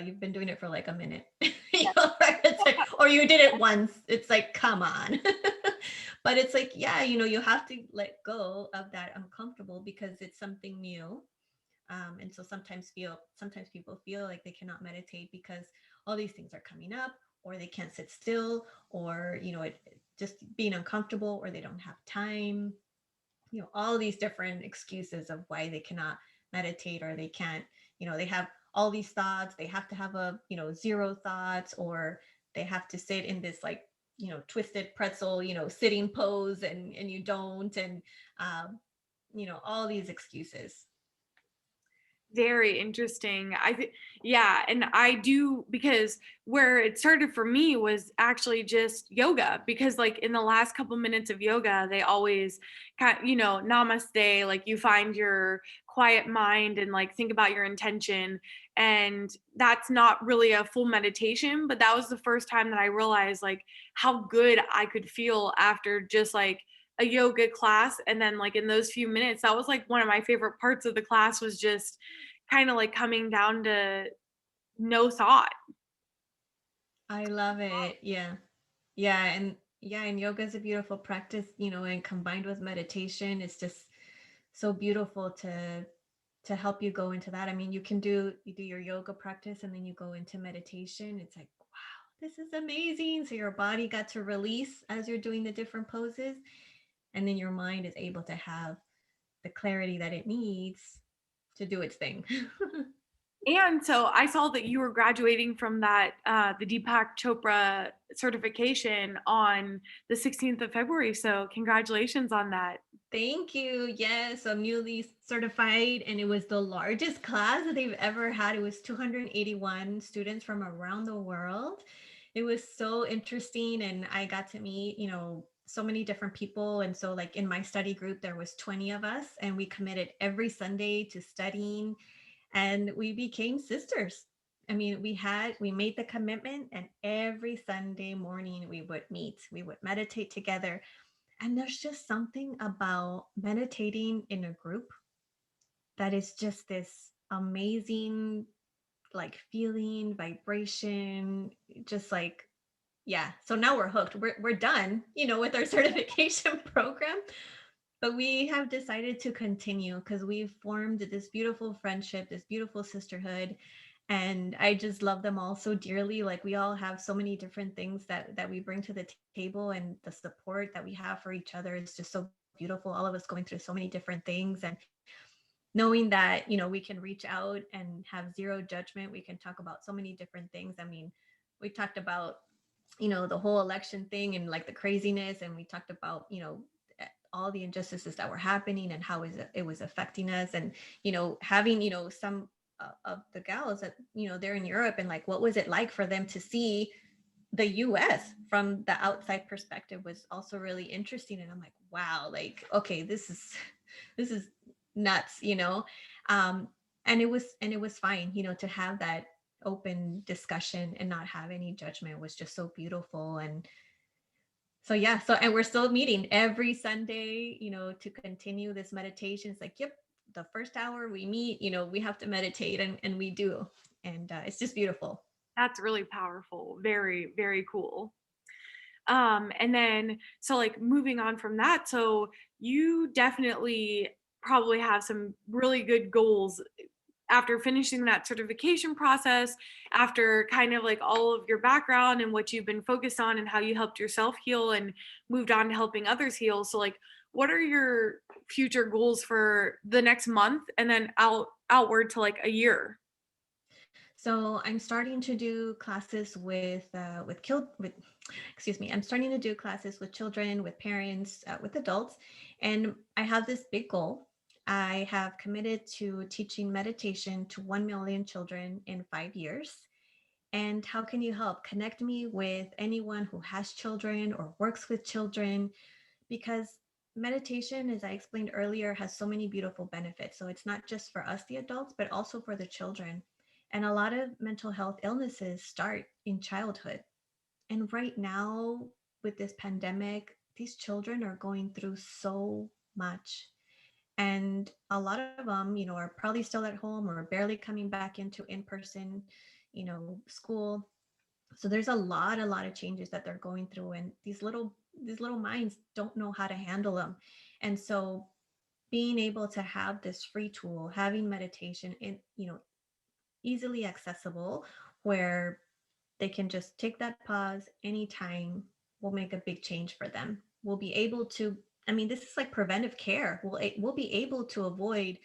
you've been doing it for like a minute. Right? It's like, or you did it once. It's like, come on. But it's like, yeah, you have to let go of that uncomfortable because it's something new. And so sometimes people feel like they cannot meditate because all these things are coming up, or they can't sit still, or it just being uncomfortable, or they don't have time. All these different excuses of why they cannot meditate, or they can't. They have all these thoughts. They have to have a zero thoughts, or they have to sit in this like twisted pretzel sitting pose, and you don't, and all these excuses. Very interesting. Yeah, and I do, because where it started for me was actually just yoga, because like in the last couple minutes of yoga, they always namaste, like you find your quiet mind and like think about your intention. And that's not really a full meditation, but that was the first time that I realized like how good I could feel after just like a yoga class. And then like in those few minutes, that was like one of my favorite parts of the class, was just kind of like coming down to no thought. I love it. Yeah. And yoga is a beautiful practice, and combined with meditation, it's just so beautiful to help you go into that. I mean, you do your yoga practice and then you go into meditation. It's like, wow, this is amazing. So your body got to release as you're doing the different poses, and then your mind is able to have the clarity that it needs to do its thing. And so I saw that you were graduating from that the Deepak Chopra certification on the 16th of February. So congratulations on that. Thank you. Yes, I'm newly certified, and it was the largest class that they've ever had. It was 281 students from around the world. It was so interesting, and I got to meet, so many different people. And so, like in my study group, there was 20 of us, and we committed every Sunday to studying, and we became sisters. I mean, we made the commitment, and every Sunday morning we would meet, we would meditate together, and there's just something about meditating in a group that is just this amazing, like feeling, vibration, just like, yeah. So now we're hooked. We're done, with our certification program. But we have decided to continue because we've formed this beautiful friendship, this beautiful sisterhood. And I just love them all so dearly. Like we all have so many different things that we bring to the table, and the support that we have for each other is just so beautiful. All of us going through so many different things, and knowing that we can reach out and have zero judgment. We can talk about so many different things. I mean, we talked about the whole election thing and like the craziness, and we talked about all the injustices that were happening and how it was affecting us, and having some of the gals that they're in Europe, and like what was it like for them to see the US from the outside perspective was also really interesting. And I'm like, wow, like, okay, this is nuts, um and it was fine, to have that open discussion and not have any judgment was just so beautiful. And so yeah, and we're still meeting every Sunday, to continue this meditation. It's like, yep, the first hour we meet, we have to meditate, and we do. And it's just beautiful. That's really powerful. Very, very cool. And then, so like moving on from that, so you definitely probably have some really good goals after finishing that certification process, after kind of like all of your background and what you've been focused on and how you helped yourself heal and moved on to helping others heal. So like, what are your future goals for the next month and then outward to like a year? So I'm starting to do classes with excuse me. I'm starting to do classes with children, with parents, with adults, and I have this big goal. I have committed to teaching meditation to 1 million children in 5 years. And how can you help? Connect me with anyone who has children or works with children, because meditation, as I explained earlier, has so many beautiful benefits. So it's not just for us, the adults, but also for the children. And a lot of mental health illnesses start in childhood. And right now, with this pandemic, these children are going through so much. And a lot of them, are probably still at home or barely coming back into in-person, school. So there's a lot of changes that they're going through, and these little minds don't know how to handle them. And so being able to have this free tool, having meditation in, easily accessible, where they can just take that pause anytime, will make a big change for them. We'll be able to, I mean, this is like preventive care. We'll be able to avoid,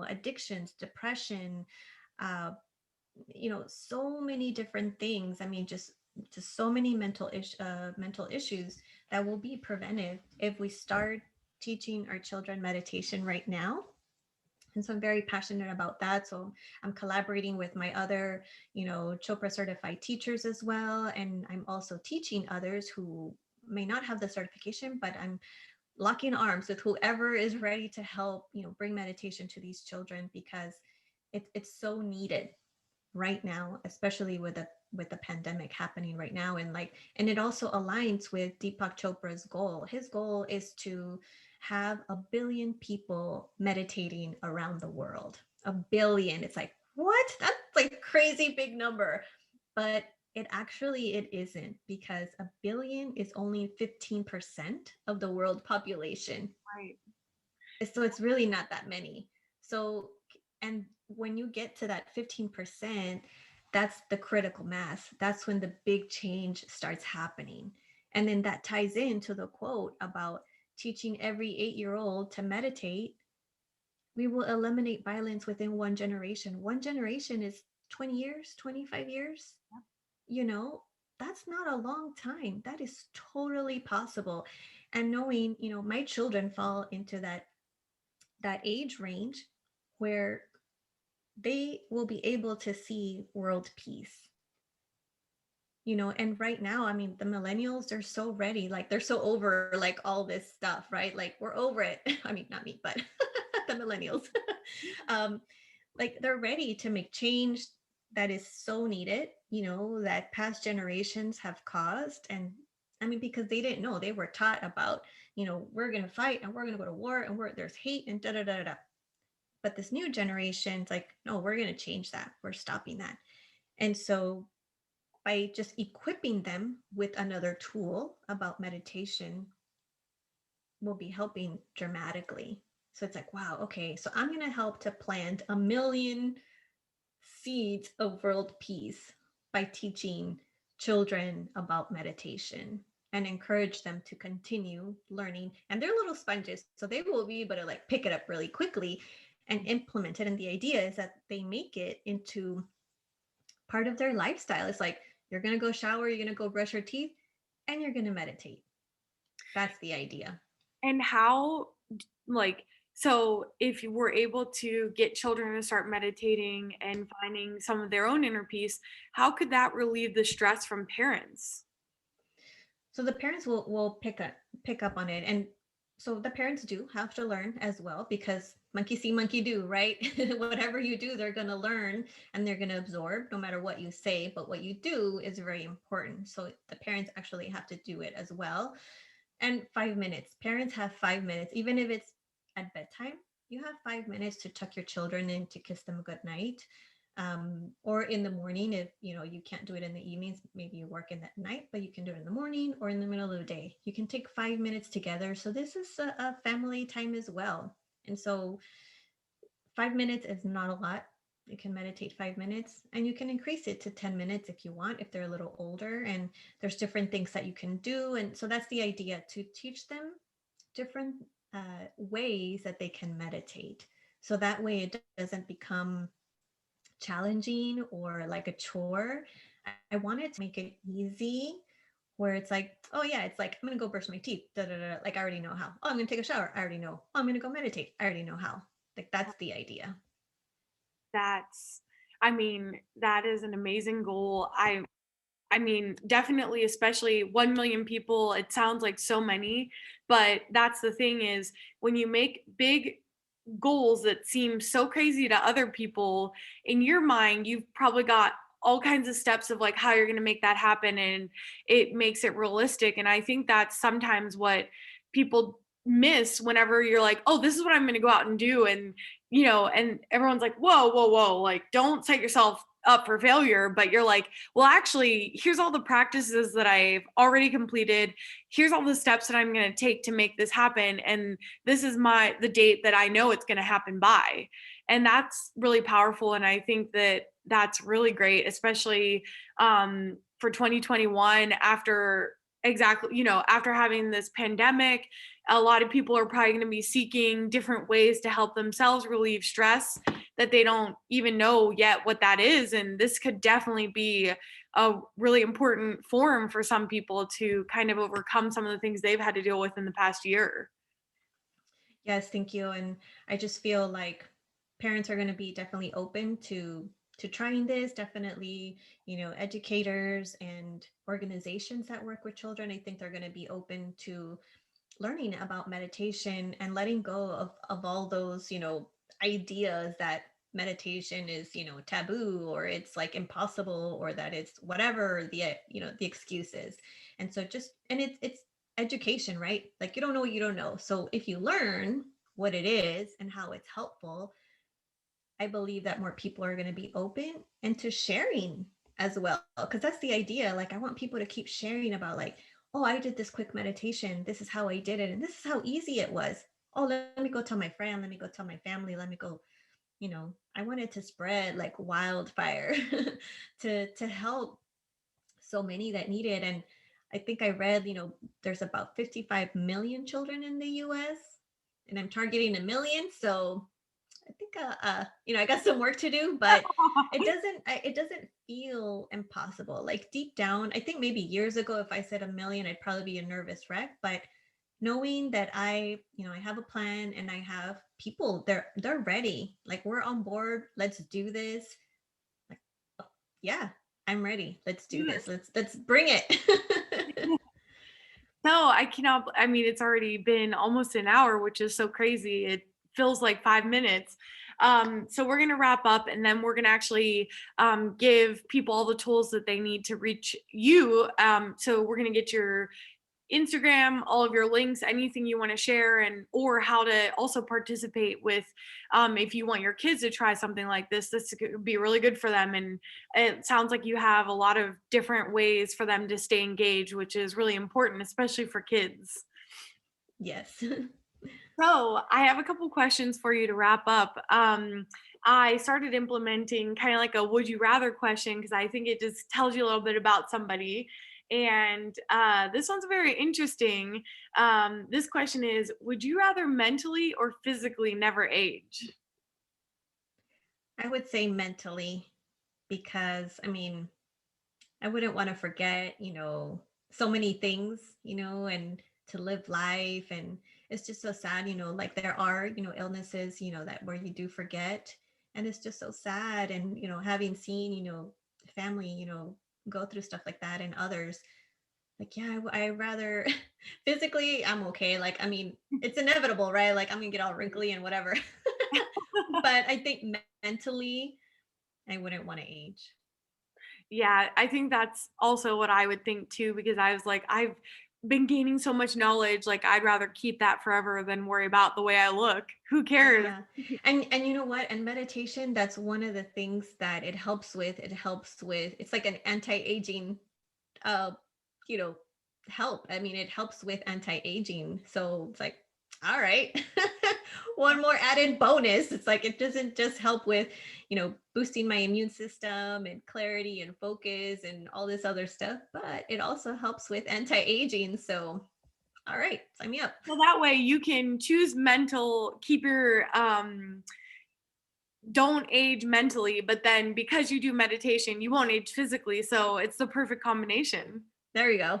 addictions, depression, uh, so many different things. I mean, just so many mental issues that will be prevented if we start teaching our children meditation right now. And so I'm very passionate about that. So I'm collaborating with my other, Chopra certified teachers as well. And I'm also teaching others who may not have the certification, but I'm locking arms with whoever is ready to help, bring meditation to these children, because it's so needed right now, especially with the pandemic happening right now. And it also aligns with Deepak Chopra's goal. His goal is to have 1 billion people meditating around the world. 1 billion. It's like, what? That's like crazy big number. But it isn't, because 1 billion is only 15% of the world population. Right. So it's really not that many. So, and when you get to that 15%, that's the critical mass. That's when the big change starts happening. And then that ties into the quote about teaching every 8-year-old to meditate. We will eliminate violence within one generation. One generation is 20 years, 25 years. You know, that's not a long time. That is totally possible. And knowing, my children fall into that age range where they will be able to see world peace. And right now, I mean, the millennials, they're so ready, like they're so over like all this stuff, right? Like we're over it. I mean, not me, but the millennials. um like they're ready to make change that is so needed, that past generations have caused. And I mean, because they didn't know, they were taught about, we're going to fight and we're going to go to war and there's hate and da da da da. But this new generation's like, no, we're going to change that. We're stopping that. And so by just equipping them with another tool about meditation, will be helping dramatically. So it's like, wow, okay, so I'm going to help to plant 1 million seeds of world peace by teaching children about meditation, and encourage them to continue learning. And they're little sponges, so they will be able to like pick it up really quickly and implement it. And the idea is that they make it into part of their lifestyle. It's like, you're going to go shower, you're going to go brush your teeth, and you're going to meditate. That's the idea. And how, like, so if you were able to get children to start meditating and finding some of their own inner peace, how could that relieve the stress from parents? So the parents will pick up on it. And so the parents do have to learn as well, because monkey see, monkey do, right? Whatever you do, they're going to learn and they're going to absorb, no matter what you say. But what you do is very important. So the parents actually have to do it as well. And 5 minutes, parents have 5 minutes, even if it's at bedtime. You have 5 minutes to tuck your children in, to kiss them good night. Or in the morning, if you can't do it in the evenings, maybe you work in that night, but you can do it in the morning or in the middle of the day. You can take 5 minutes together. So this is a family time as well. And so 5 minutes is not a lot. You can meditate 5 minutes, and you can increase it to 10 minutes if you want, if they're a little older. And there's different things that you can do. And so that's the idea, to teach them different ways that they can meditate. So that way it doesn't become challenging or like a chore. I wanted to make it easy, where it's like, oh yeah, it's like, I'm gonna go brush my teeth, da, da, da. Like I already know how. Oh, I'm gonna take a shower, I already know. Oh, I'm gonna go meditate, I already know how. Like that's the idea. That's, I mean, that is an amazing goal. I mean, definitely, especially 1 million people, it sounds like so many, but that's the thing is when you make big goals that seem so crazy to other people, in your mind, you've probably got all kinds of steps of like how you're going to make that happen, and it makes it realistic. And I think that's sometimes what people miss whenever you're like, oh, this is what I'm going to go out and do. And, and everyone's like, whoa, whoa, whoa, like don't set yourself up for failure. But you're like, well, actually, here's all the practices that I've already completed. Here's all the steps that I'm going to take to make this happen. And this is the date that I know it's going to happen by. And that's really powerful. And I think that that's really great, especially for 2021, after after having this pandemic. A lot of people are probably going to be seeking different ways to help themselves relieve stress that they don't even know yet what that is. And this could definitely be a really important forum for some people to kind of overcome some of the things they've had to deal with in the past year. Yes, thank you. And I just feel like parents are going to be definitely open to trying this. Definitely, educators and organizations that work with children, I think they're going to be open to learning about meditation and letting go of all those, ideas that meditation is, taboo, or it's like impossible, or that it's whatever the excuse is. And so it's education, right? Like you don't know what you don't know. So if you learn what it is and how it's helpful, I believe that more people are going to be open and to sharing as well. Because that's the idea. Like, I want people to keep sharing about, like, oh, I did this quick meditation. This is how I did it. And this is how easy it was. Oh, let me go tell my friend. Let me go tell my family. Let me go, I wanted to spread like wildfire to help so many that need it. And I think I read, there's about 55 million children in the US, and I'm targeting a million. So I think I got some work to do, but it doesn't feel impossible. Like deep down, I think maybe years ago, if I said a million, I'd probably be a nervous wreck. But knowing that I have a plan and I have people, they're ready. Like we're on board. Let's do this. Like, oh, yeah, I'm ready. Let's do this. Let's bring it. No, I cannot. I mean, it's already been almost an hour, which is so crazy. It feels like 5 minutes. So we're going to wrap up, and then we're going to actually give people all the tools that they need to reach you. So we're going to get your Instagram, all of your links, anything you want to share, and or how to also participate with, if you want your kids to try something like this could be really good for them. And it sounds like you have a lot of different ways for them to stay engaged, which is really important, especially for kids. Yes. So I have a couple questions for you to wrap up. I started implementing kind of like a would you rather question because I think it just tells you a little bit about somebody. And this one's very interesting. This question is, would you rather mentally or physically never age? I would say mentally, because I mean, I wouldn't want to forget, so many things, and to live life. And it's just so sad, like there are, illnesses, that where you do forget. And it's just so sad. And, having seen, family, go through stuff like that and others, like, yeah, I rather physically, I'm okay. Like, I mean, it's inevitable, right? Like, I'm gonna get all wrinkly and whatever. But I think mentally, I wouldn't want to age. Yeah, I think that's also what I would think too, because I was like, I've been gaining so much knowledge. Like, I'd rather keep that forever than worry about the way I look. Who cares? Yeah. And you know what? And meditation, that's one of the things that it helps with. It helps with, it's like an anti-aging uh, you know, help. I mean, it helps with anti-aging. So it's like, all right. One more added bonus. It's like it doesn't just help with, boosting my immune system and clarity and focus and all this other stuff, but it also helps with anti-aging. So all right, sign me up. So that way you can choose mental, keep your don't age mentally, but then because you do meditation, you won't age physically. So it's the perfect combination. There you go.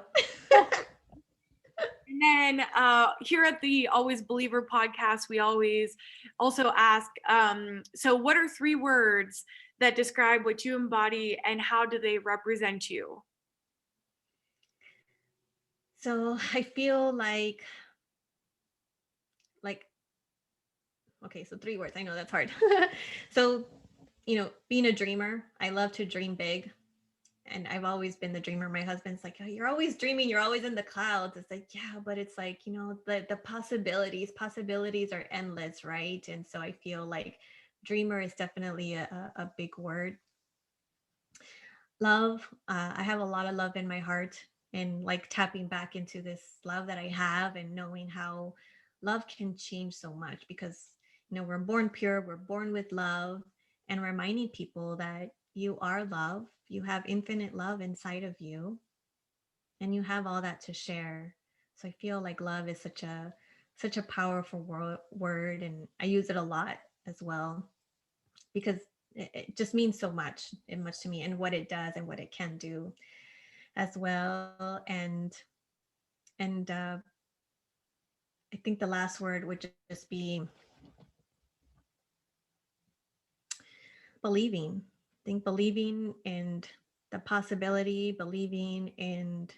And then here at the Always Believer podcast, we always also ask, so what are 3 words that describe what you embody and how do they represent you? So I feel like Okay, so 3 words. I know that's hard. So, being a dreamer, I love to dream big. And I've always been the dreamer. My husband's like, oh, you're always dreaming, you're always in the clouds. It's like, yeah, but it's like, the possibilities are endless, right? And so I feel like dreamer is definitely a big word. Love, I have a lot of love in my heart, and like tapping back into this love that I have and knowing how love can change so much, because we're born pure, we're born with love, and reminding people that you are love, you have infinite love inside of you, and you have all that to share. So I feel like love is such a powerful word, and I use it a lot as well, because it just means so much to me, and what it does and what it can do as well. And I think the last word would just be believing. I think believing in the possibility, believing in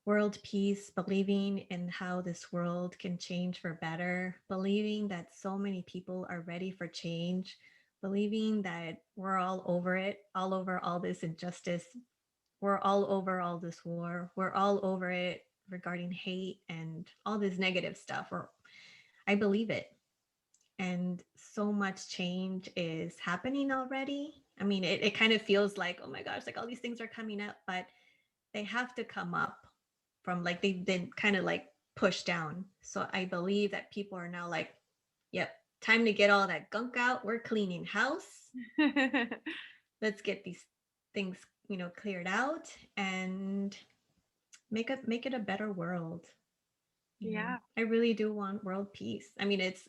world peace, believing in how this world can change for better, believing that so many people are ready for change, believing that we're all over it, all over all this injustice, we're all over all this war, we're all over it regarding hate and all this negative stuff. Or I believe it. And so much change is happening already. I mean, it kind of feels like, oh my gosh, like all these things are coming up, but they have to come up from, like, they've been kind of like pushed down. So I believe that people are now like, yep, time to get all that gunk out. We're cleaning house. Let's get these things, cleared out and make it a better world. Yeah. I really do want world peace. I mean, it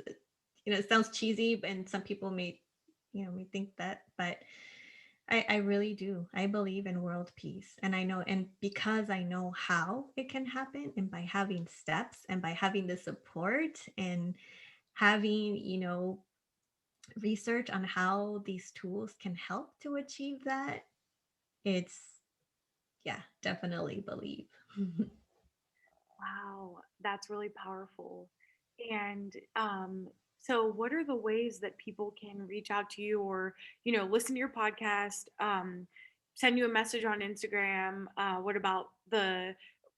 sounds cheesy, and some people may think that, but I really do. I believe in world peace. And I know, and because I know how it can happen, and by having steps and by having the support and having, research on how these tools can help to achieve that, it's, yeah, definitely believe. Wow, that's really powerful. And so what are the ways that people can reach out to you, or, listen to your podcast, send you a message on Instagram? What about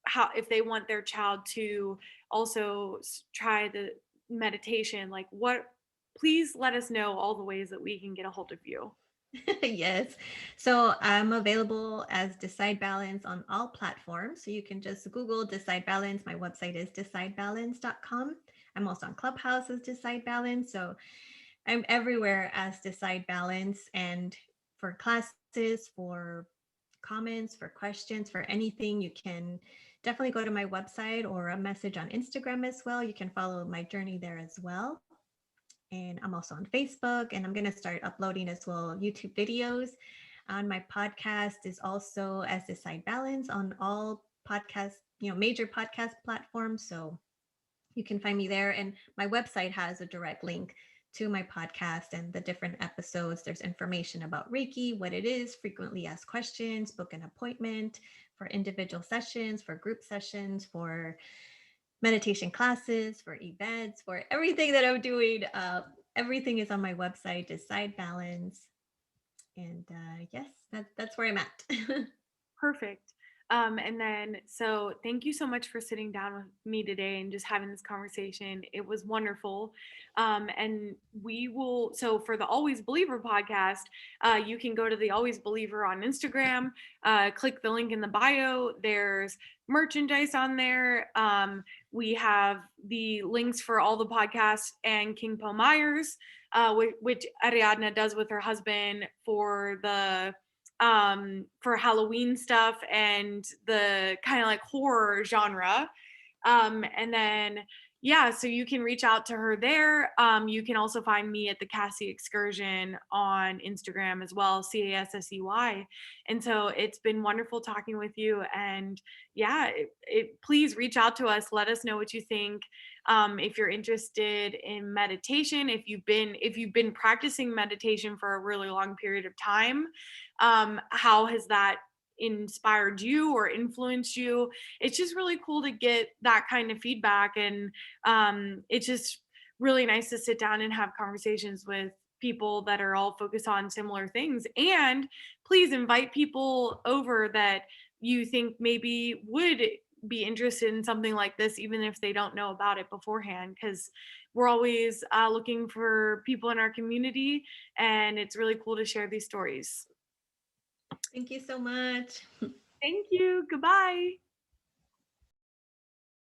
how, if they want their child to also try the meditation, like what, please let us know all the ways that we can get a hold of you. Yes. So I'm available as Decide Balance on all platforms. So you can just Google Decide Balance. My website is decidebalance.com. I'm also on Clubhouse as Decide Balance. So I'm everywhere as Decide Balance. And for classes, for comments, for questions, for anything, you can definitely go to my website or a message on Instagram as well. You can follow my journey there as well. And I'm also on Facebook, and I'm going to start uploading as well YouTube videos. On my podcast is also as Decide Balance on all podcast, major podcast platforms. So you can find me there. And my website has a direct link to my podcast and the different episodes. There's information about Reiki, what it is, frequently asked questions, book an appointment for individual sessions, for group sessions, for meditation classes, for events, for everything that I'm doing. Everything is on my website, Decide Balance. And yes, that's where I'm at. Perfect. And then, so thank you so much for sitting down with me today and just having this conversation. It was wonderful. And we will, so for the Always Believer podcast, you can go to the Always Believer on Instagram, click the link in the bio. There's merchandise on there. We have the links for all the podcasts and King Po Myers, which Ariadna does with her husband for Halloween stuff and the kind of like horror genre. And then, yeah, so you can reach out to her there. You can also find me at the Cassie Excursion on Instagram as well, CASSEY. And so it's been wonderful talking with you. And yeah, please reach out to us. Let us know what you think. If you're interested in meditation, if you've been practicing meditation for a really long period of time, how has that inspired you or influenced you? It's just really cool to get that kind of feedback. And it's just really nice to sit down and have conversations with people that are all focused on similar things. And please invite people over that you think maybe would be interested in something like this, even if they don't know about it beforehand, because we're always looking for people in our community, and it's really cool to share these stories. Thank you so much. Thank you. Goodbye.